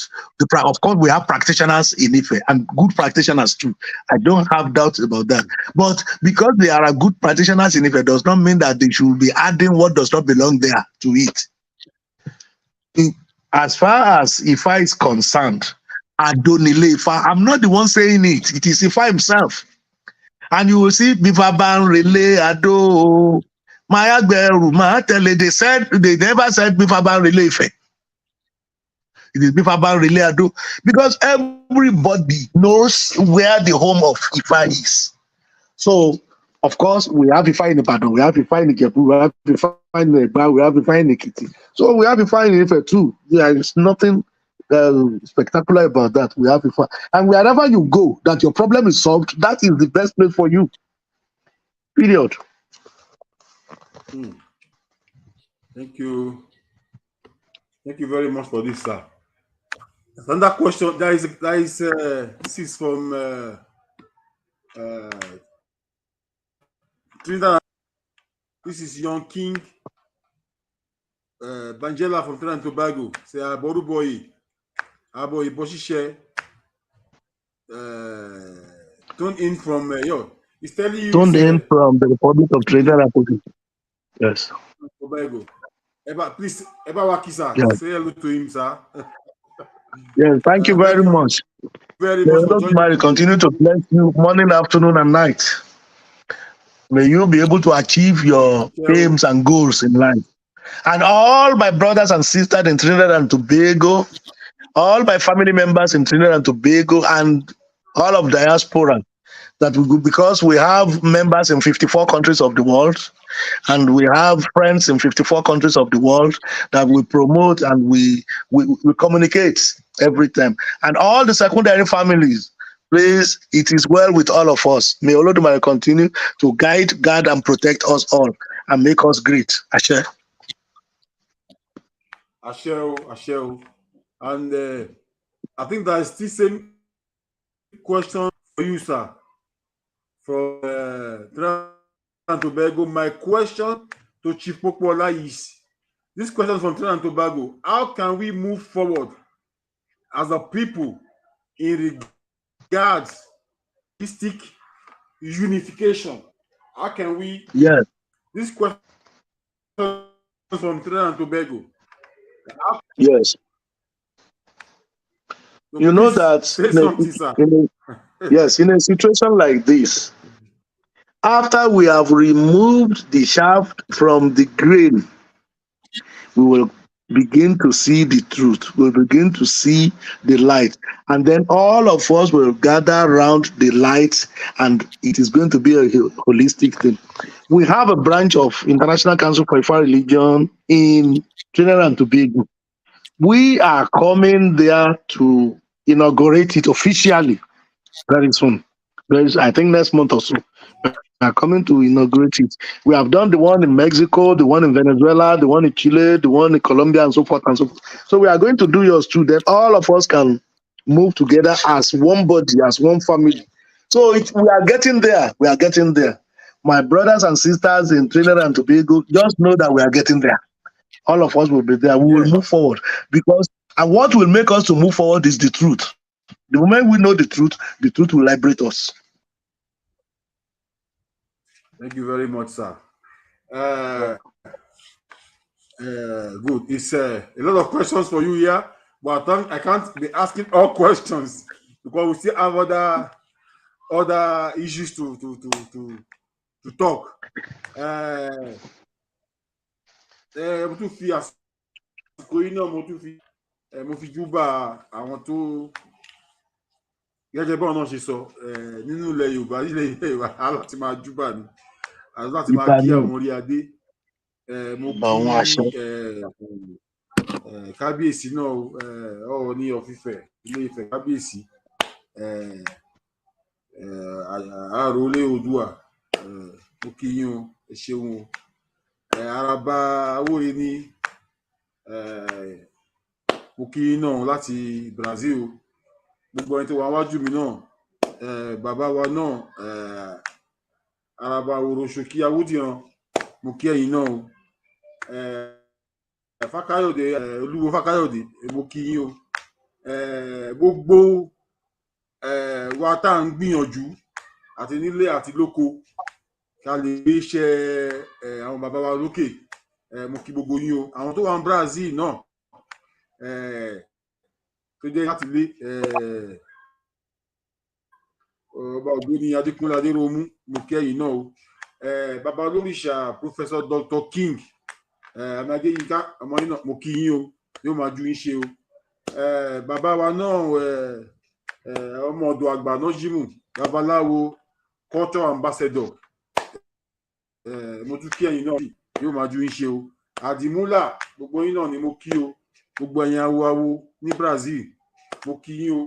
of course, we have practitioners in Ife and good practitioners too. I don't have doubts about that. But because they are good practitioners in Ife does not mean that they should be adding what does not belong there to it. As far as Ifa is concerned, Adonile Ifa, I'm not the one saying it. It is Ifa himself. And you will see Bifaban Relay Ado. They said they never said Bifaban Relay Ife. It is Bifaban Relay Ado because everybody knows where the home of Ifa is. So, of course, we have Ifa in Ibadan, we have Ifa in Ijebu, we have Ifa in Egba, we have Ifa in Ekiti. So we have Ifa in Ife too. There is nothing spectacular about that. We have Ifa. And wherever you go, that your problem is solved, that is the best place for you. Period. Thank you. Thank you very much for this, sir. Another question. This is from Trinidad. This is Young King Banjela from Trinidad and Tobago. Say Aboru boy, Aboy Boshishe. Tuned in from he's telling you. Tuned in from the Republic of Trinidad and Tobago. Yes. Tobago. Please, Wakisa, say hello to him, sir. Yes, thank you very much. Very much for joining. May continue to bless you morning, afternoon, and night. May you be able to achieve your aims and goals in life. And all my brothers and sisters in Trinidad and Tobago, all my family members in Trinidad and Tobago, and all of diaspora, that because we have members in 54 countries of the world, and we have friends in 54 countries of the world that we promote and we communicate every time. And all the secondary families, please, it is well with all of us. May Olodumare continue to guide, and protect us all and make us great. Ashe. Ashe. And I think that is the same question for you, sir. From Trinidad and Tobago, my question to Chief Popoola is, this question from Trinidad and Tobago, how can we move forward as a people in regards to unification? How can we? Yes. This question from Trinidad and Tobago. Yes. So you know that yes, in a situation like this, after we have removed the shaft from the grain, we will begin to see the truth. We'll begin to see the light. And then all of us will gather around the light, and it is going to be a holistic thing. We have a branch of International Council for Ifa Religion in Trinidad and Tobago. We are coming there to inaugurate it officially very soon. I think next month or so. We are coming to inaugurate it. We have done the one in Mexico, the one in Venezuela, the one in Chile, the one in Colombia, and so forth and so forth. So we are going to do yours too. Then all of us can move together as one body, as one family. So we are getting there. We are getting there. My brothers and sisters in Trinidad and Tobago, just know that we are getting there. All of us will be there. We will move forward and what will make us to move forward is the truth. The moment we know the truth will liberate us. Thank you very much, sir. Good. It's a lot of questions for you here, but I can't be asking all questions because we still have other issues to talk. Mo fi júbà àwọn tó gẹ́gẹ́ bọ́ọ̀ náà ṣe sọ nínú ilẹ̀ Yorùbá láti máa júbà ni láti máa kí àwọn orí adé mo kí kábíyèsí náà ọ̀rọ̀ ní ọ̀fífẹ́ ilé Ifẹ̀ kábíyèsí àròlé Oòduà mo kí yín o ẹ ṣeun o Araba Awóye ní mo kí yín náà láti Brazil gbogbo ẹni tó wà wájú mi náà bàbá wa náà Araba Oròṣòkí Awúdìran mo kí ẹ̀yin náà o Fákáyọ̀dé Olúwo Fákáyọ̀dé mo kí yín o gbogbo wa tá à ń gbìyànjú àti nílé àti lóko ká lè gbé iṣẹ́ àwọn bàbá wa lókè mo kí gbogbo yín o àwọn tó wà ní Brazil náà tó jẹ́ láti lé ọba Ògbóni Adékúnlé Adéròmú mo kí ẹ̀yin náà o bàbá olóríṣà Professor Dr. King Adeyinka ọmọ yín náà mo kí yín o yóò máa ju yín ṣe o bàbá wa náà ọmọ ọ̀dọ̀ àgbà náà jímù babaláwo culture ambassador mo tún kí ẹ̀yin náà yóò máa ju yín ṣe o àdìmúlà gbogbo yín náà ni mo kí o gbogbo ẹ̀yin awo ní Brazil mo kí yín o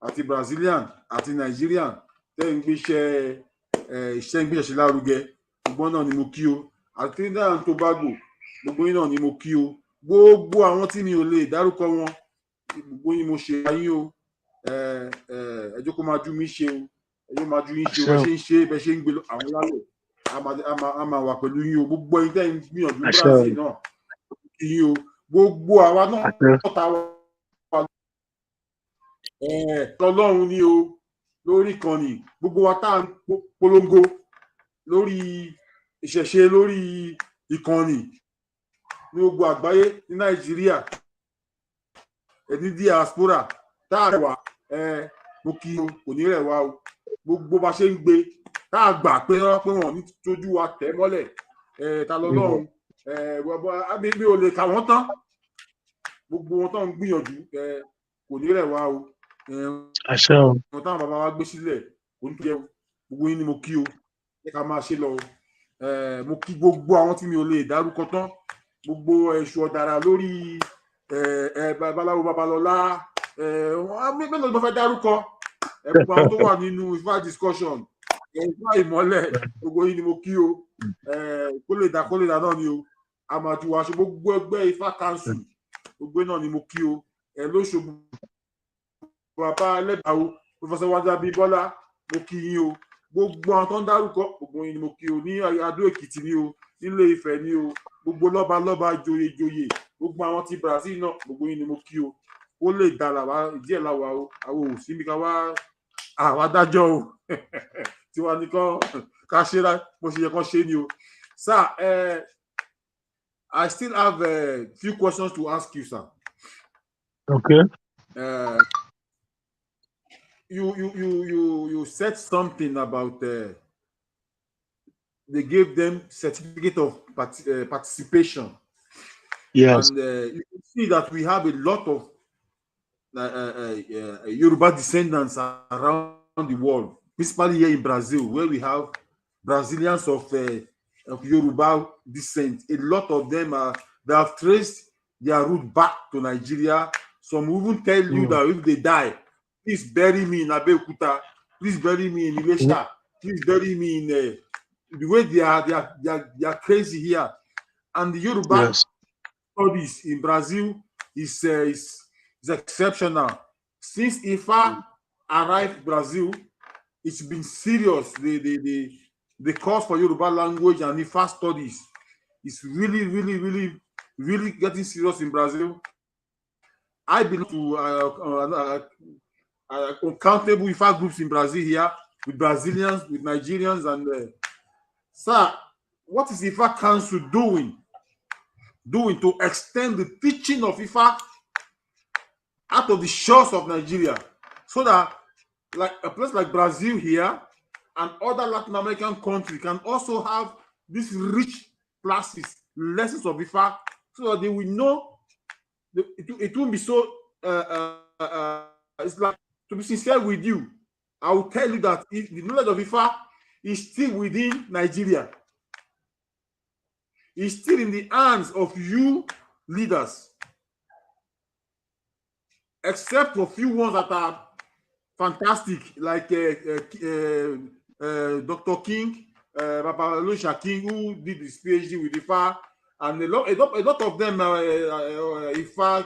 àti Brazilian àti Nigerian tẹ́ ń gbéṣẹ́ lárugẹ gbogbo náà ni mo kí o àti Trinidad and Tobago gbogbo yín náà ni mo kí o gbogbo àwọn tí mi ò lè dárúkọ wọn gbogbo yín mo ṣe ayé o ẹjọ́ kó máa ju mí ṣe o ẹjọ́ máa ju yín ṣe o bẹ ṣe ń gbé àwọn lálẹ́ a máa wà pẹ̀lú yín o gbogbo ẹ̀yin tẹ́ ń gbìyànjú Brazil náà kí yín o gbogbo àwa náà ta wà lọ́lọ́run ní o lórí ìkànnì gbogbo wa tá à ń polongo lórí ìṣẹ̀ṣe lórí ìkànnì ní gbogbo àgbáyé ní Nàìjíríà ní diaspora tá a wà mo kí o kò ní rẹ̀ wá o gbogbo bá ṣe ń gbé tá a gbà pé wọn ní tójú wa tẹ̀ mọ́lẹ̀ ta lọ́lọ́run mi ò lè kà wọ́n tán gbogbo wọn tó ń gbìyànjú kò ní rẹ̀ wá o àṣẹ o wọn táwọn bàbá wa gbé sílẹ̀ kò ní tó jẹun gbogbo yín ni mo kí o ẹ ká máa ṣe lọ mo kí gbogbo àwọn tí mi ò lè dárúkọ tán gbogbo ẹ̀ṣù ọ̀dàrà lórí babaláwo Babalọ́lá mélòó ni mo fẹ́ dárúkọ gbogbo àwọn tó wà nínú Ifá discussion Ifá ìmọ́lẹ̀ gbogbo yín ni mo kí o kólèdà náà ni o àmàjù aṣọ gbogbo ẹgbẹ́ Ifá council gbogbo náà ni mo kí o lóṣogbo bàbá ẹlẹ́dàá Professor Wájábí Bọ́lá mo kí yín o gbogbo àwọn tó ń dárúkọ gbogbo yín ni mo kí o ní Adó Èkìtì ni o nílé Ifẹ̀ ni o gbogbo lọ́ba joyè gbogbo àwọn ti Brazil náà gbogbo yín ni mo kí o ó lè dára wá díẹ̀ láwa o àwọn ò sí mi ká wá àwa dájọ́ o tiwa nìkan ká ṣe bó ṣe yẹ kán ṣe ni o sir I still have a few questions to ask you, sir. Okay. You said something about they gave them certificate of participation. Yes. And you can see that we have a lot of Yoruba descendants around the world, principally here in Brazil, where we have Brazilians of Yoruba descent. A lot of them they have traced their route back to Nigeria. Some even tell you that if they die, please bury me in Abeokuta, please bury me in Ilesha, please bury me in the way they are crazy here. And the Yoruba studies in Brazil is exceptional. Since IFA arrived in Brazil, it's been serious. The course for Yoruba language and IFA studies is really getting serious in Brazil. I belong to uncountable IFA groups in Brazil here, with Brazilians, with Nigerians, and sir, what is IFA Council doing to extend the teaching of IFA out of the shores of Nigeria, so that like a place like Brazil here and other Latin American countries can also have these rich classes, lessons of IFA, so that they will know. It won't be so. It's like, to be sincere with you, I will tell you that the knowledge of IFA is still within Nigeria. It's still in the hands of you leaders. except for few ones that are fantastic, like Dr. King, Babalusha King, who did his PhD with IFA, and a lot of them, IFA,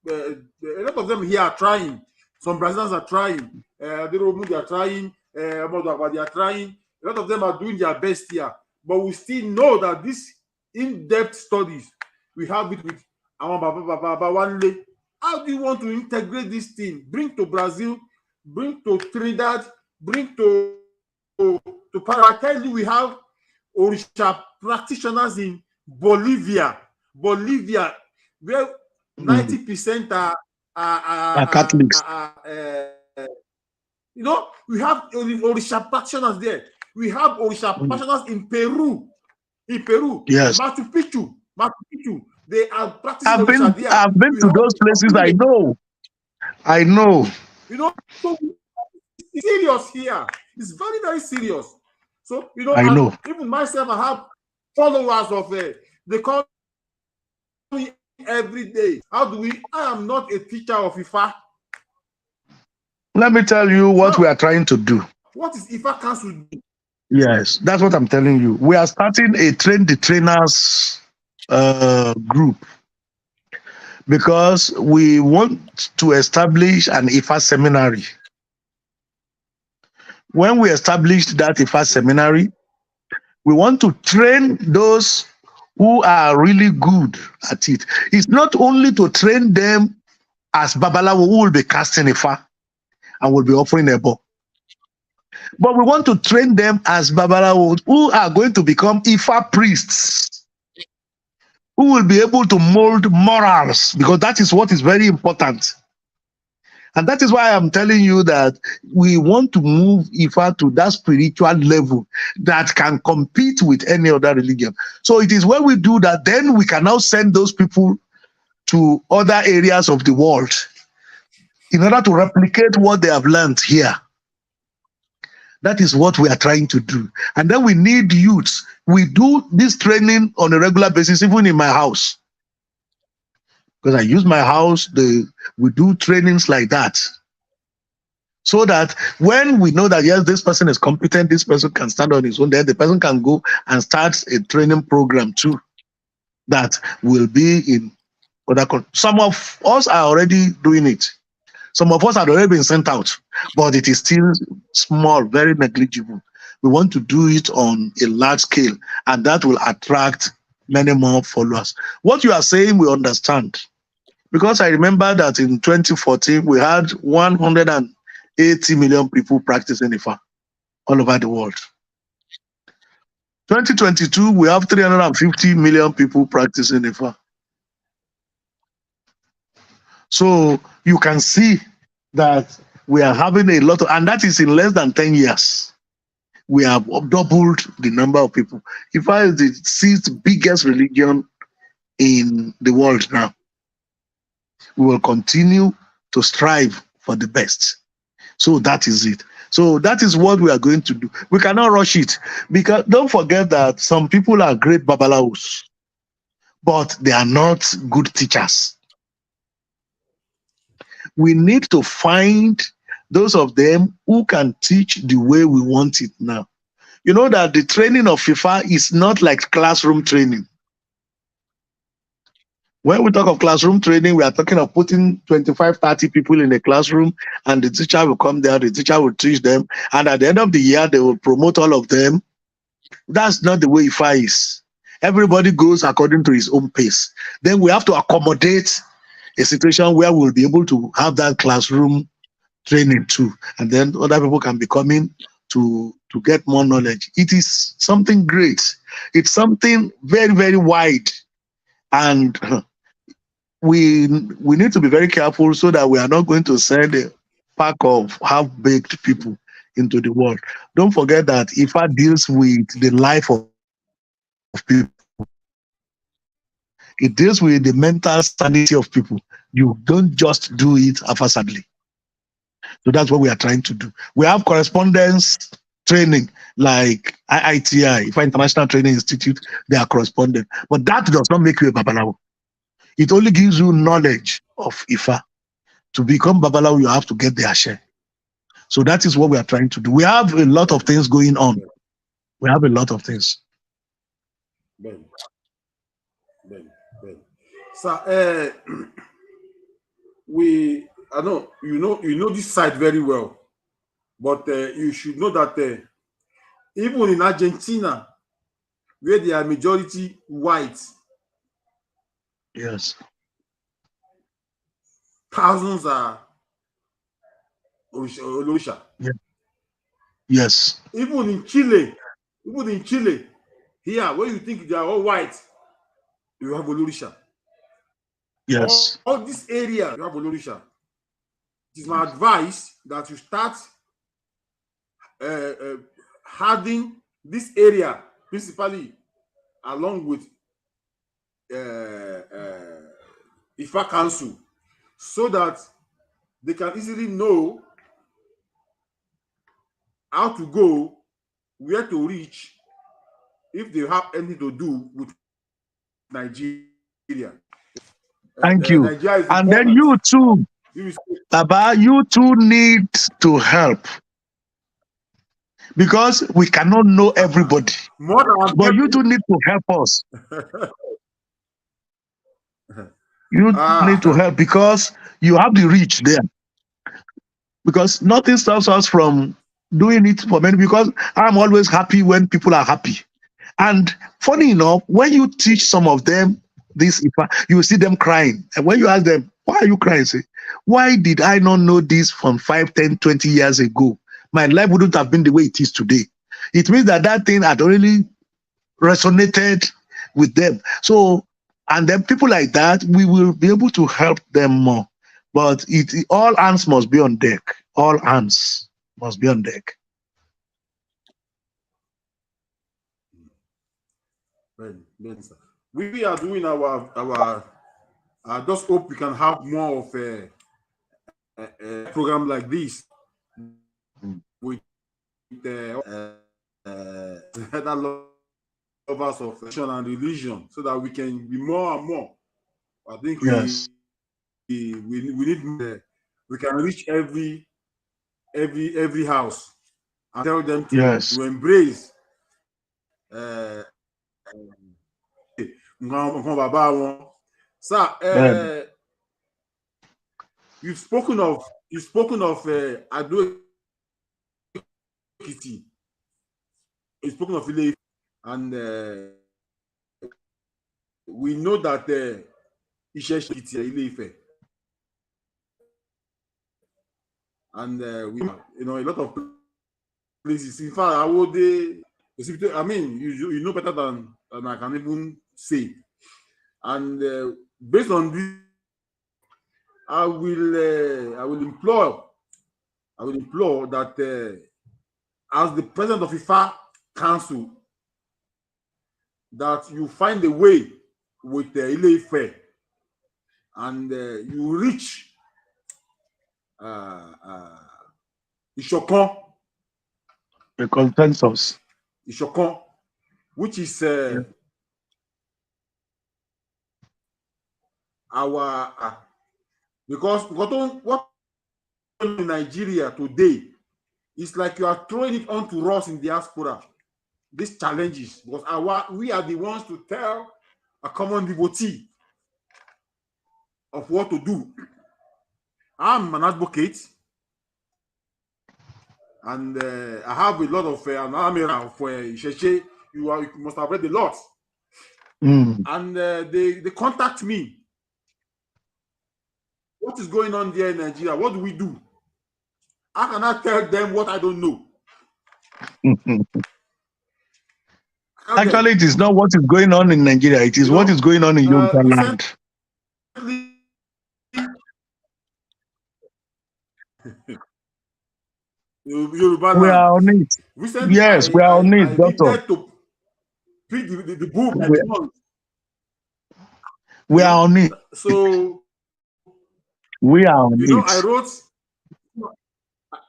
a lot of them here are trying. Some Brazilians are trying. They are trying. They are trying. A lot of them are doing their best here. But we still know that this in-depth studies, we have it with Wanle. How do you want to integrate this thing? Bring to Brazil, bring to Trinidad, bring to Paraguay. We have Orisha practitioners in Bolivia, where 90% are Catholics. We have Orisha practitioners there. We have Orisha practitioners in Peru. Yes. Machu Picchu. They are practicing Orisha there. I've been to those places. I know. So it's serious here. It's very, very serious. So, I know. Even myself, I have followers of they call me every day. I am not a teacher of IFA. Let me tell you what we are trying to do. What is IFA Council do? Yes, that's what I'm telling you. We are starting a train the trainers group because we want to establish an IFA seminary. When we established that IFA seminary, we want to train those who are really good at it. It's not only to train them as Babalawo who will be casting IFA and will be offering a ball, but we want to train them as Babalawo who are going to become IFA priests, who will be able to mold morals, because that is what is very important. And that is why I'm telling you that we want to move IFA to that spiritual level that can compete with any other religion. So it is when we do that, then we can now send those people to other areas of the world in order to replicate what they have learned here. That is what we are trying to do. And then we need youths. We do this training on a regular basis, even in my house. Because I use my house, we do trainings like that. So that when we know that, yes, this person is competent, this person can stand on his own, then the person can go and start a training program too that will be in other countries. Some of us are already doing it. Some of us have already been sent out, but it is still small, very negligible. We want to do it on a large scale, and that will attract many more followers. What you are saying, we understand. Because I remember that in 2014, we had 180 million people practicing IFA all over the world. 2022, we have 350 million people practicing IFA. So you can see that we are having a lot of, and that is in less than 10 years. We have doubled the number of people. IFA is the 6th biggest religion in the world now. We will continue to strive for the best. So that is it. So that is what we are going to do. We cannot rush it, because don't forget that some people are great babalawos, but they are not good teachers. We need to find those of them who can teach the way we want it now. You know that the training of IFA is not like classroom training. When we talk of classroom training, we are talking of putting 25, 30 people in a classroom, and the teacher will come there, the teacher will teach them, and at the end of the year, they will promote all of them. That's not the way IFA is. Everybody goes according to his own pace. Then we have to accommodate a situation where we'll be able to have that classroom training too, and then other people can be coming to get more knowledge. It is something great. It's something very, very wide, and we need to be very careful so that we are not going to send a pack of half-baked people into the world. Don't forget that IFA deals with the life of people. It deals with the mental sanity of people. You don't just do it haphazardly. So that's what we are trying to do. We have correspondence training like IITI, IFA International Training Institute. They are correspondent. But that does not make you a babalawo. It only gives you knowledge of IFA. To become Babalawo, you have to get their share. So that is what we are trying to do. We have a lot of things going on. We have a lot of things. Ben. Sir, I know you know this side very well, but you should know that even in Argentina, where they are majority white, Yes. thousands are Orisha. Yeah. Yes. Even in Chile, here where you think they are all white, you have Olorisha. Yes. All this area you have Olorisha. It is my advice that you start having this area principally along with IFA Council, so that they can easily know how to go, where to reach, if they have anything to do with Nigeria. Thank you. Nigeria is And then important. you too, Baba, you too need to help, because we cannot know everybody. More than But you too need to help us. You need to help because you have the reach there. Because nothing stops us from doing it for many, because I'm always happy when people are happy. And funny enough, when you teach some of them this, you see them crying. And when you ask them, why are you crying? Say, why did I not know this from 5, 10, 20 years ago? My life wouldn't have been the way it is today. It means that that thing had already resonated with them. So, and then people like that, we will be able to help them more. But all hands must be on deck. All hands must be on deck. We are doing our. I just hope we can have more of a program like this with other lovers of fashion and religion, so that we can be more and more. I think yes. we need we can reach every house and tell them to embrace Sir, you've spoken of Ekiti. You've spoken of Ile, and we know that Isese Ekiti, Ile, and we a lot of places. In fact, I mean, you know better than I can even say. And based on this, I will implore that as the president of IFA Council, that you find a way with Ile Ife, and you reach Isokon. The consensus. Isokon, which is our because what in Nigeria today is like you are throwing it onto us in diaspora. These challenges, because we are the ones to tell a common devotee of what to do. I'm an advocate, and I have a lot of an army of Isese. You must have read a lot. And they contact me. What is going on there in Nigeria? What do we do? How can I tell them what I don't know? Actually, it is not what is going on in Nigeria. It is what is going on in Yoruba land. Yoruba we land. Are on it. Recently, yes, we are on it, needed to read the book. We are on it. So we are on it.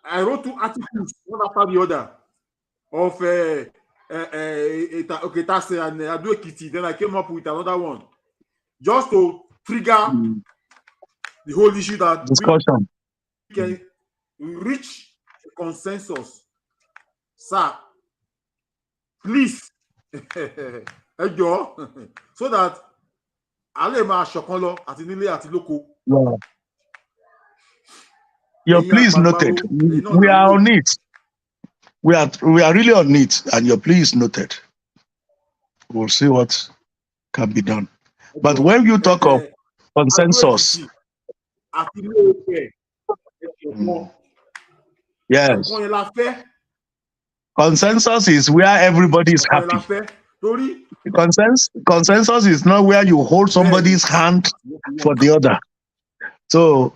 I wrote 2 articles, one after the other, of Oke-Itase and Ekiti. Then I came up with another one, just to trigger the whole issue that discussion. we can reach a consensus. Sir, please, so that Ale ma ṣọ̀kan lọ àti nílé àti lóko. Yeah. Your plea is noted. We are on it. We are really on it, and your plea is noted. We'll see what can be done. But when you talk of consensus, yes, consensus is where everybody is happy. Consensus is not where you hold somebody's hand for the other. So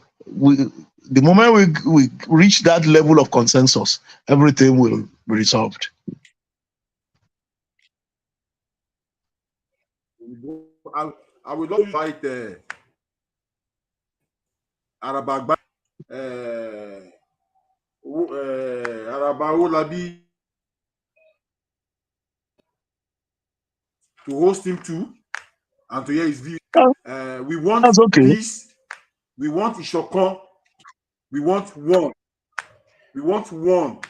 the moment we reach that level of consensus, everything will be resolved. I would love to invite Araba Olabi to host him too and to hear his view. We want peace. We want Ìṣọ̀kan. We want one. We want one.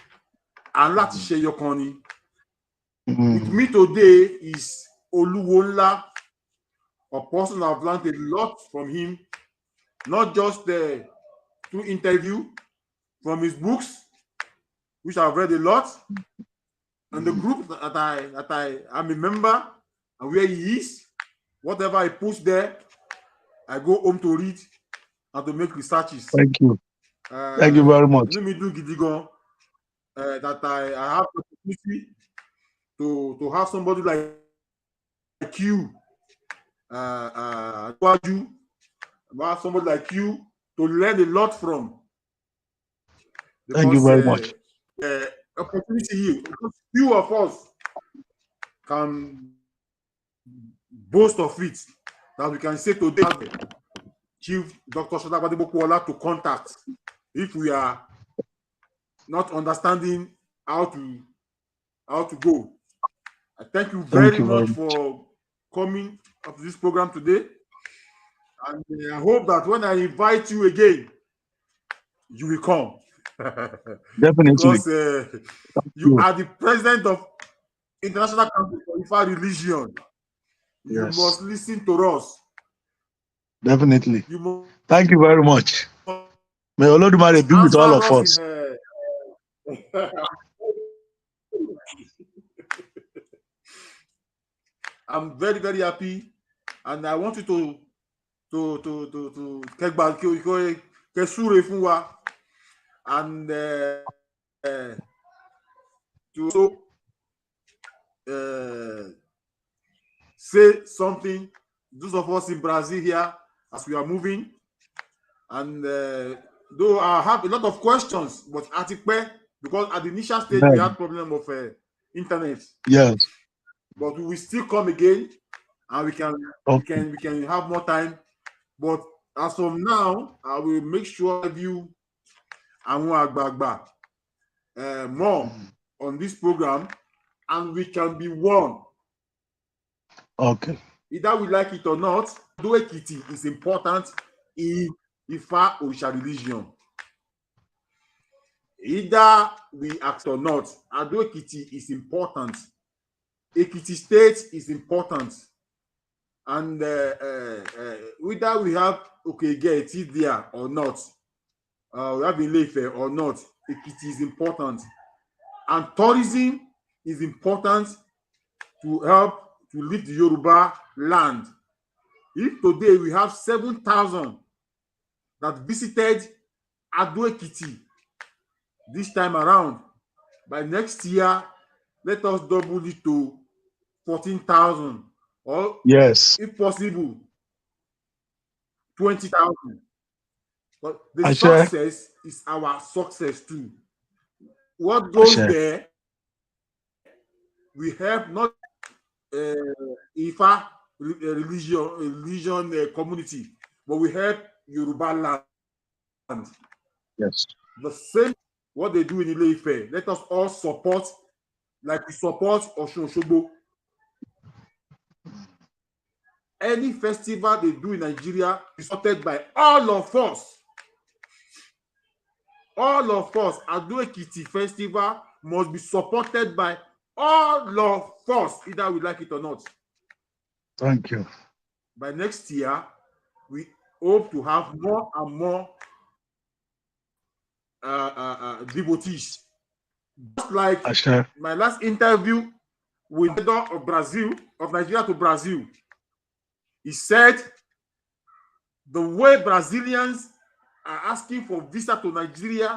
And láti ṣe yọkan ni. With me today is Oluwola, a person I've learned a lot from him, not just through interview, from his books, which I've read a lot, and the group that I am a member, and where he is, whatever I push there, I go home to read and to make researches. Thank you. Thank you very much. Let me do Gidigon that I have the opportunity to have somebody like you, somebody like you to learn a lot from. Because, thank you very much. Opportunity here. Few of us can boast of it that we can say today Chief Dr. Solagbade Popoola to contact if we are not understanding how to go. I thank you very much for coming up to this program today, and I hope that when I invite you again, you will come. Definitely, because you are the president of International Council for IFA Religion. You must listen to us. Definitely. Thank you very much. May Olodumare be with all of us. I'm very, very happy, and I want you to and to say something. Those of us in Brazil here, as we are moving, and though I have a lot of questions, but because at the initial stage we had problem of internet. Yes. But we will still come again, and we can have more time. But as from now, I will make sure you and more on this program, and we can be one. Okay. Either we like it or not, Ekiti is important in IFA ORISA religion. Either we act or not, Ekiti is important. Ekiti State is important. And whether we have Oke-Itase there or not, we have IFA or not, Ekiti is important. And tourism is important to help to lift the Yoruba land. If today we have 7,000 that visited Ekiti this time around, by next year, let us double it to 14,000, or yes, if possible, 20,000. But the success is our success too. What goes there, we help not IFA religion community, but we help Yoruba land. Yes. The same what they do in Ile-Ife. Let us all support, like we support Osun Osogbo. any festival they do in Nigeria is supported by all of us. All of us. Ekiti festival must be supported by all of us, either we like it or not. Thank you. By next year, we hope to have more and more devotees. Just like my last interview with the leader of Brazil, of Nigeria to Brazil, he said the way Brazilians are asking for visa to Nigeria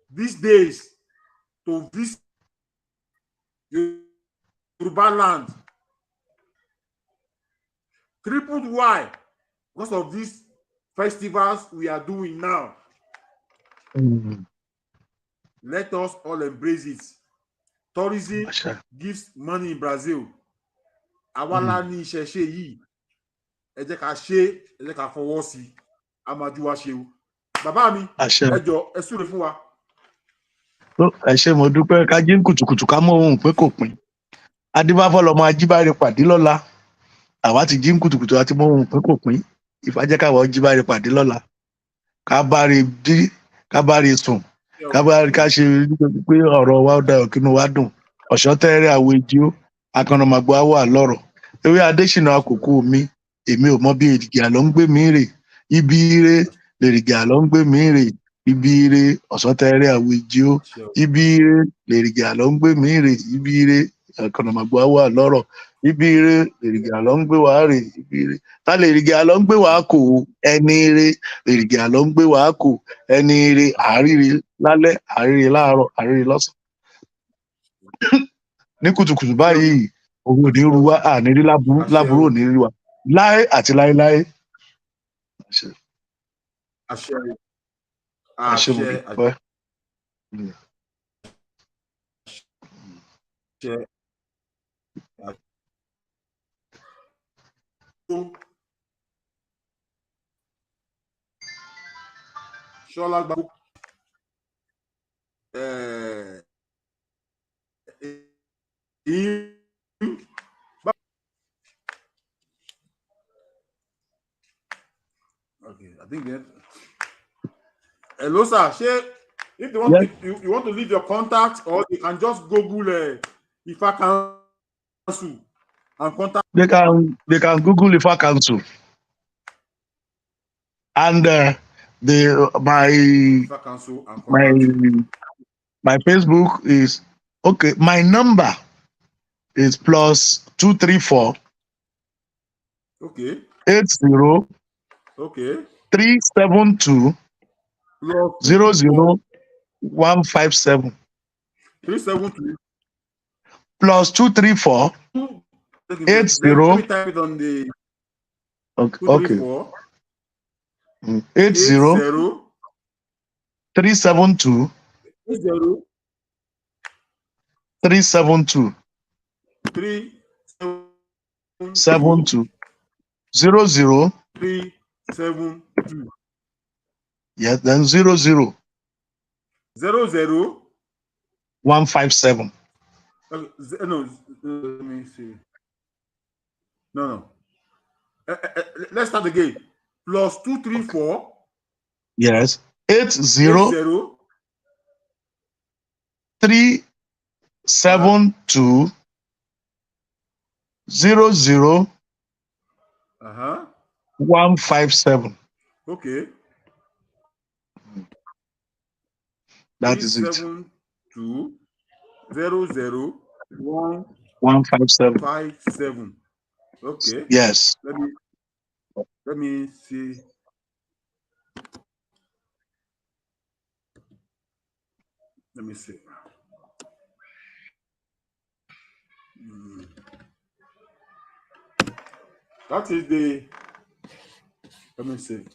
these days to visit Yoruba land, tripled why? Because of these festivals we are doing now. Let us all embrace it. Tourism gives money in Brazil. Awala ni Isese yìí. Ẹ jẹ́ ká ṣe, ẹ jẹ́ ká fọwọ́ sí. Amaju wa ṣe o. Bàbá mi, ẹ jọ̀ọ́, ẹ súre fún wa. Ẹ ṣé mo dúpẹ́, ká jí kùtùkùtù ká mọ ohun pé kò pín. Adébáfọ́ lọmọ ajíbáre pàdé lọ́la. Àwa ti jí kùtùkùtù àti mọ ohun pé kò pín. Ifá jẹ́ káwa jíbáre pàdé lọ́la. Ká báre dí, ká báre sùn. Ká báre ká ṣe pé ọ̀rọ̀ wa dá òkínú wa dùn. Ọ̀ṣọ́ tẹ́rẹ́ àwọ̀ èjì ó. Akànnàmàgbọ́ wà lọ́rọ̀. Ewé Adésínà àkókò mi. Èmi ò mọ bí èrìgì àlọ́ ń gbé mi rè. Ibi ire lèrìgì àlọ́ ń gbé mi rè. Ibi ire ọ̀ṣọ́ tẹ́rẹ́ àwọ̀ èjì ó. Ibi ire lèrìgì àlọ́ ń gbé mi rè. Ibi ire akànnàmàgbọ́ wà lọ́rọ̀. Ibi ire lèrìgì àlọ́ ń gbé wa rè. Ibi ire ta lèrìgì àlọ́ ń gbé wa kò. Ẹni ire lèrìgì àlọ́ ń gbé wa kò. Ẹni ire àríire lálẹ́, àríire láàárọ̀, àríire lọ́sàn. Ní kùtùkùtù báyìí òun ò ní ru wá, àní rí láburú ò ní rí wa láé àti láéláé. Àṣẹ. Àṣẹ mo dúpẹ́. Solagbade. Okay, I think that. Hello, sir. If you want, you want to leave your contact, or you can just Google IFA Council and contact. They can Google IFA Council, and IFA Council and my Facebook is okay. My number is +234. Okay. 80. Okay. 372 00157. 372 +234 80. Let me type it on the. Okay. 80 372 372 72 00 372. Yes, then 00 157. No, let me see. No. Let's start again. +234. Yes. 80 372 00 157. Okay. That is it. 372 00 157. Okay. Yes. Let me see. Let me see. That is the. Let me see.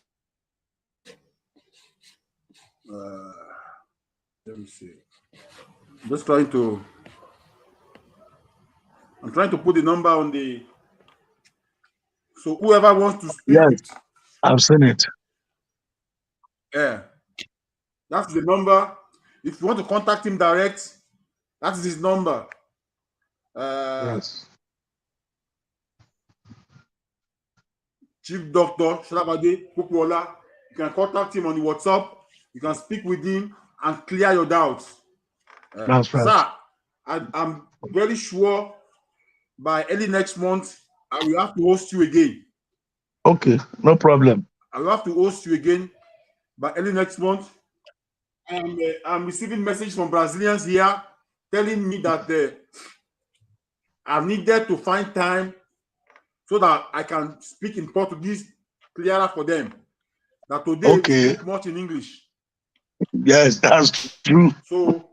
Let me see. I'm trying to put the number on the. So whoever wants to speak. Yes, I've seen it. Yeah. That's the number. If you want to contact him direct, that is his number. Yes. Chief Doctor Solagbade, Popoola. You can contact him on the WhatsApp. You can speak with him and clear your doubts. That's right. Sir, I'm very sure by early next month, I will have to host you again. Okay, no problem. I will have to host you again by early next month. I'm receiving messages from Brazilians here telling me that I needed to find time so that I can speak in Portuguese clearer for them. That today we Okay. spoke much in English. Yes, that's true. So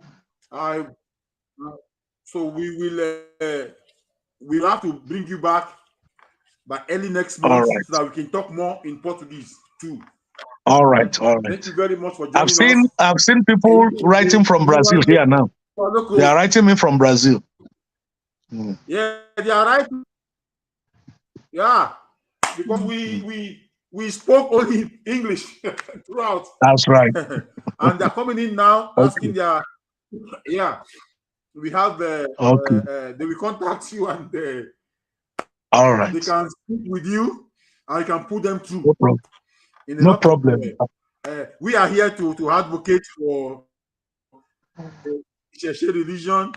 we'll have to bring you back by early next All month right. so that we can talk more in Portuguese too. All right. All Thank you right. very much for I've joining us. seen people writing from Brazil here now. They are writing me from Brazil. Yeah, they are right. Yeah, because we spoke only English throughout. That's right. And they're coming in now asking their we have they will contact you and All right. they can speak with you and you can put them through. No problem. In a No lot problem. we are here to advocate for Isese religion.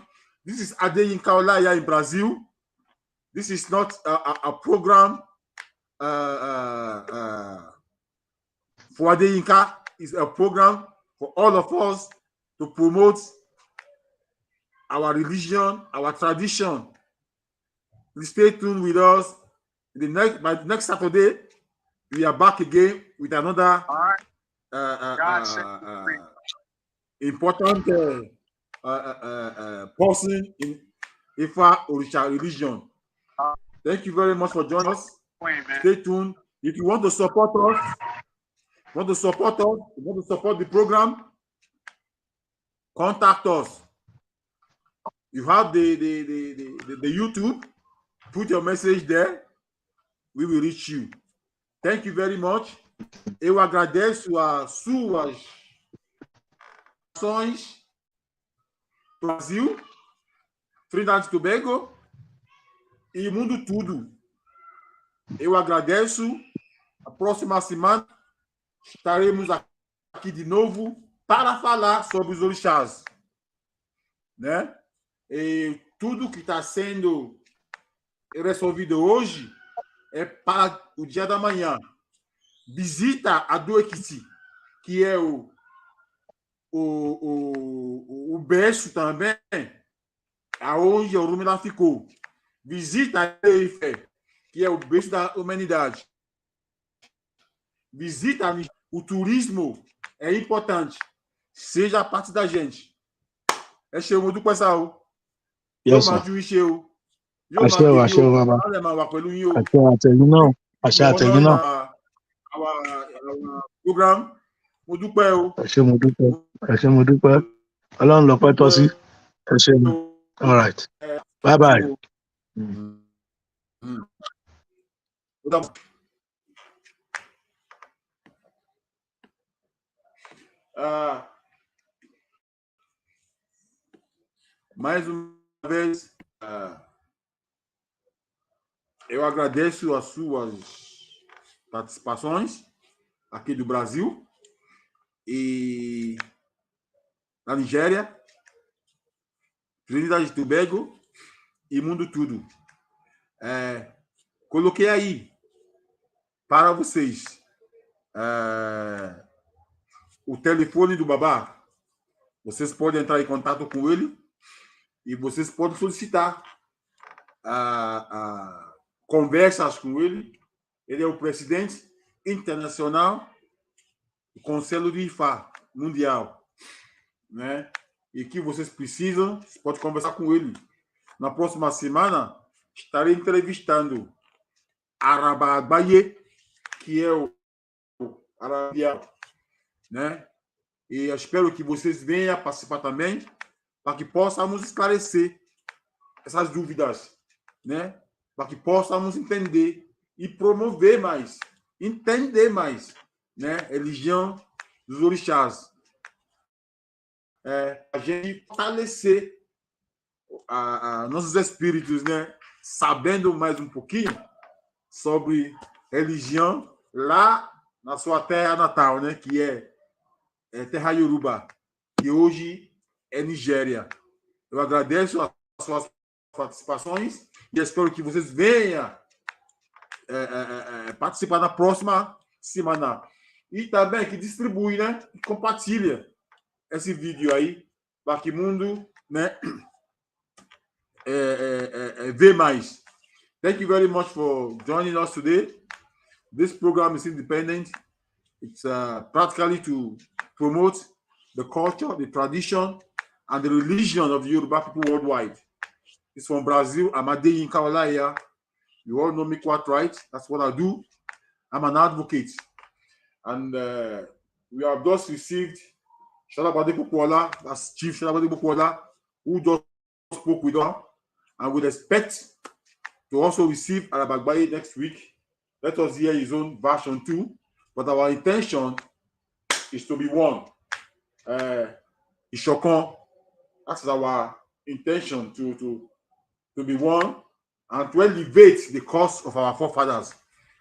This is Adeyinka Olaiya in Brazil. This is not a program for Adeyinka. It's a program for all of us to promote our religion, our tradition. Please stay tuned with us. By the next Saturday, we are back again with another important person in IFA ORISA religion. Thank you very much for joining us. Stay tuned. If you want to support us, you want to support the program, contact us. You have the YouTube. Put your message there. We will reach you. Thank you very much. Eu agradeço as suas ações Brasil, Trinidad e Tobago e mundo todo. Eu agradeço. A próxima semana estaremos aqui de novo para falar sobre os orixás, né? E tudo que está sendo resolvido hoje é para o dia da manhã. Visita a do Ekiti, que é o berço também, aonde o Rumila ficou. Visita a IFA, que é o berço da humanidade. Visita o turismo, é importante. Seja parte da gente. É show do pessoal. Yes, Yóò máa sir. ju iṣẹ́ o. Yóò Àṣẹ o, àṣẹ o, bàbá. máa máa wà pẹ̀lú yín o. Àṣẹ àtẹ̀yìn náà. Àṣẹ àtẹ̀yìn náà. Our program. Mo dúpẹ́ o. Ẹ ṣé mo dúpẹ́. Ẹ ṣé mo dúpẹ́. Ọlọ́run lọ́pẹ́ tọ́ sí. Ẹ ṣé mi. All right. Bye bye. Mais uma vez, eu agradeço as suas participações aqui do Brasil e na Nigéria, Trinidad e Tobago e mundo todo. Coloquei aí para vocês o telefone do Babá. Vocês podem entrar em contato com ele e vocês podem solicitar conversas com ele. Ele é o presidente internacional do Conselho de IFA Mundial, né? E que vocês precisam, vocês podem conversar com ele. Na próxima semana, estarei entrevistando Solagbade, que é o Mundial, né? E eu espero que vocês venham participar também, para que possamos esclarecer essas dúvidas, né? Para que possamos entender e promover mais, entender mais, né? Religião dos orixás. A gente fortalecer nossos espíritos, né? Sabendo mais um pouquinho sobre religião lá na sua terra natal, né? Que é terra Yoruba, que hoje é Nigéria. Eu agradeço as suas participações e espero que vocês venham participar na próxima semana. E também que distribui, né? E compartilha esse vídeo aí para que o mundo, né, vê mais. Thank you very much for joining us today. This program is independent. It's practically to promote the culture, the tradition, and the religion of the Yoruba people worldwide. It's from Brazil. I'm Adeyinka Olaiya. You all know me quite right. That's what I do. I'm an advocate. And we have just received Solagbade Popoola, that's Chief Solagbade Popoola, who just spoke with us. And we expect to also receive Solagbade next week. Let us hear his own version too. But our intention is to be one. Ishokon, that's our intention to be one and to elevate the cause of our forefathers.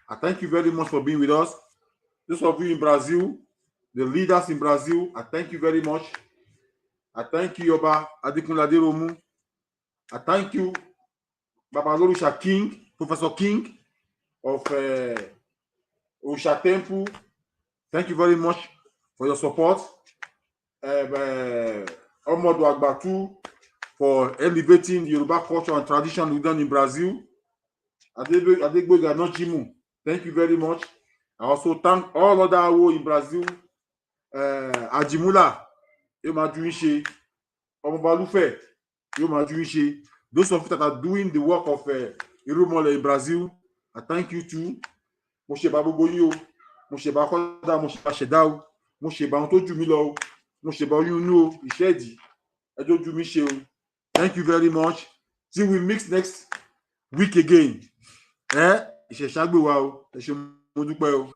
I thank you very much for being with us. Those of you in Brazil, the leaders in Brazil, I thank you very much. I thank you, Yoba Adekunle Aderomu. I thank you, Babalorusha King, Professor King of Osha Temple. Thank you very much for your support. Omodo Agbatu for elevating the Yoruba culture and tradition we've done in Brazil. Adegboga Nochimu, thank you very much. I also thank all other Awo in Brazil. Ajimula, Yomajuiche, Omobalufe, Yomajuiche. Those of you that are doing the work of Irumole in Brazil, I thank you too. Mosheba Bogoyo, Mosheba Koda, Mosheba Shedao, Mosheba Ontoju Milo, Mosheba Yuno, Ishedi, Edoju Michel. Thank you very much. Till we mix next week again. Ìṣẹ̀ṣàgbé wa o, ẹ ṣé mo dúpẹ́ o.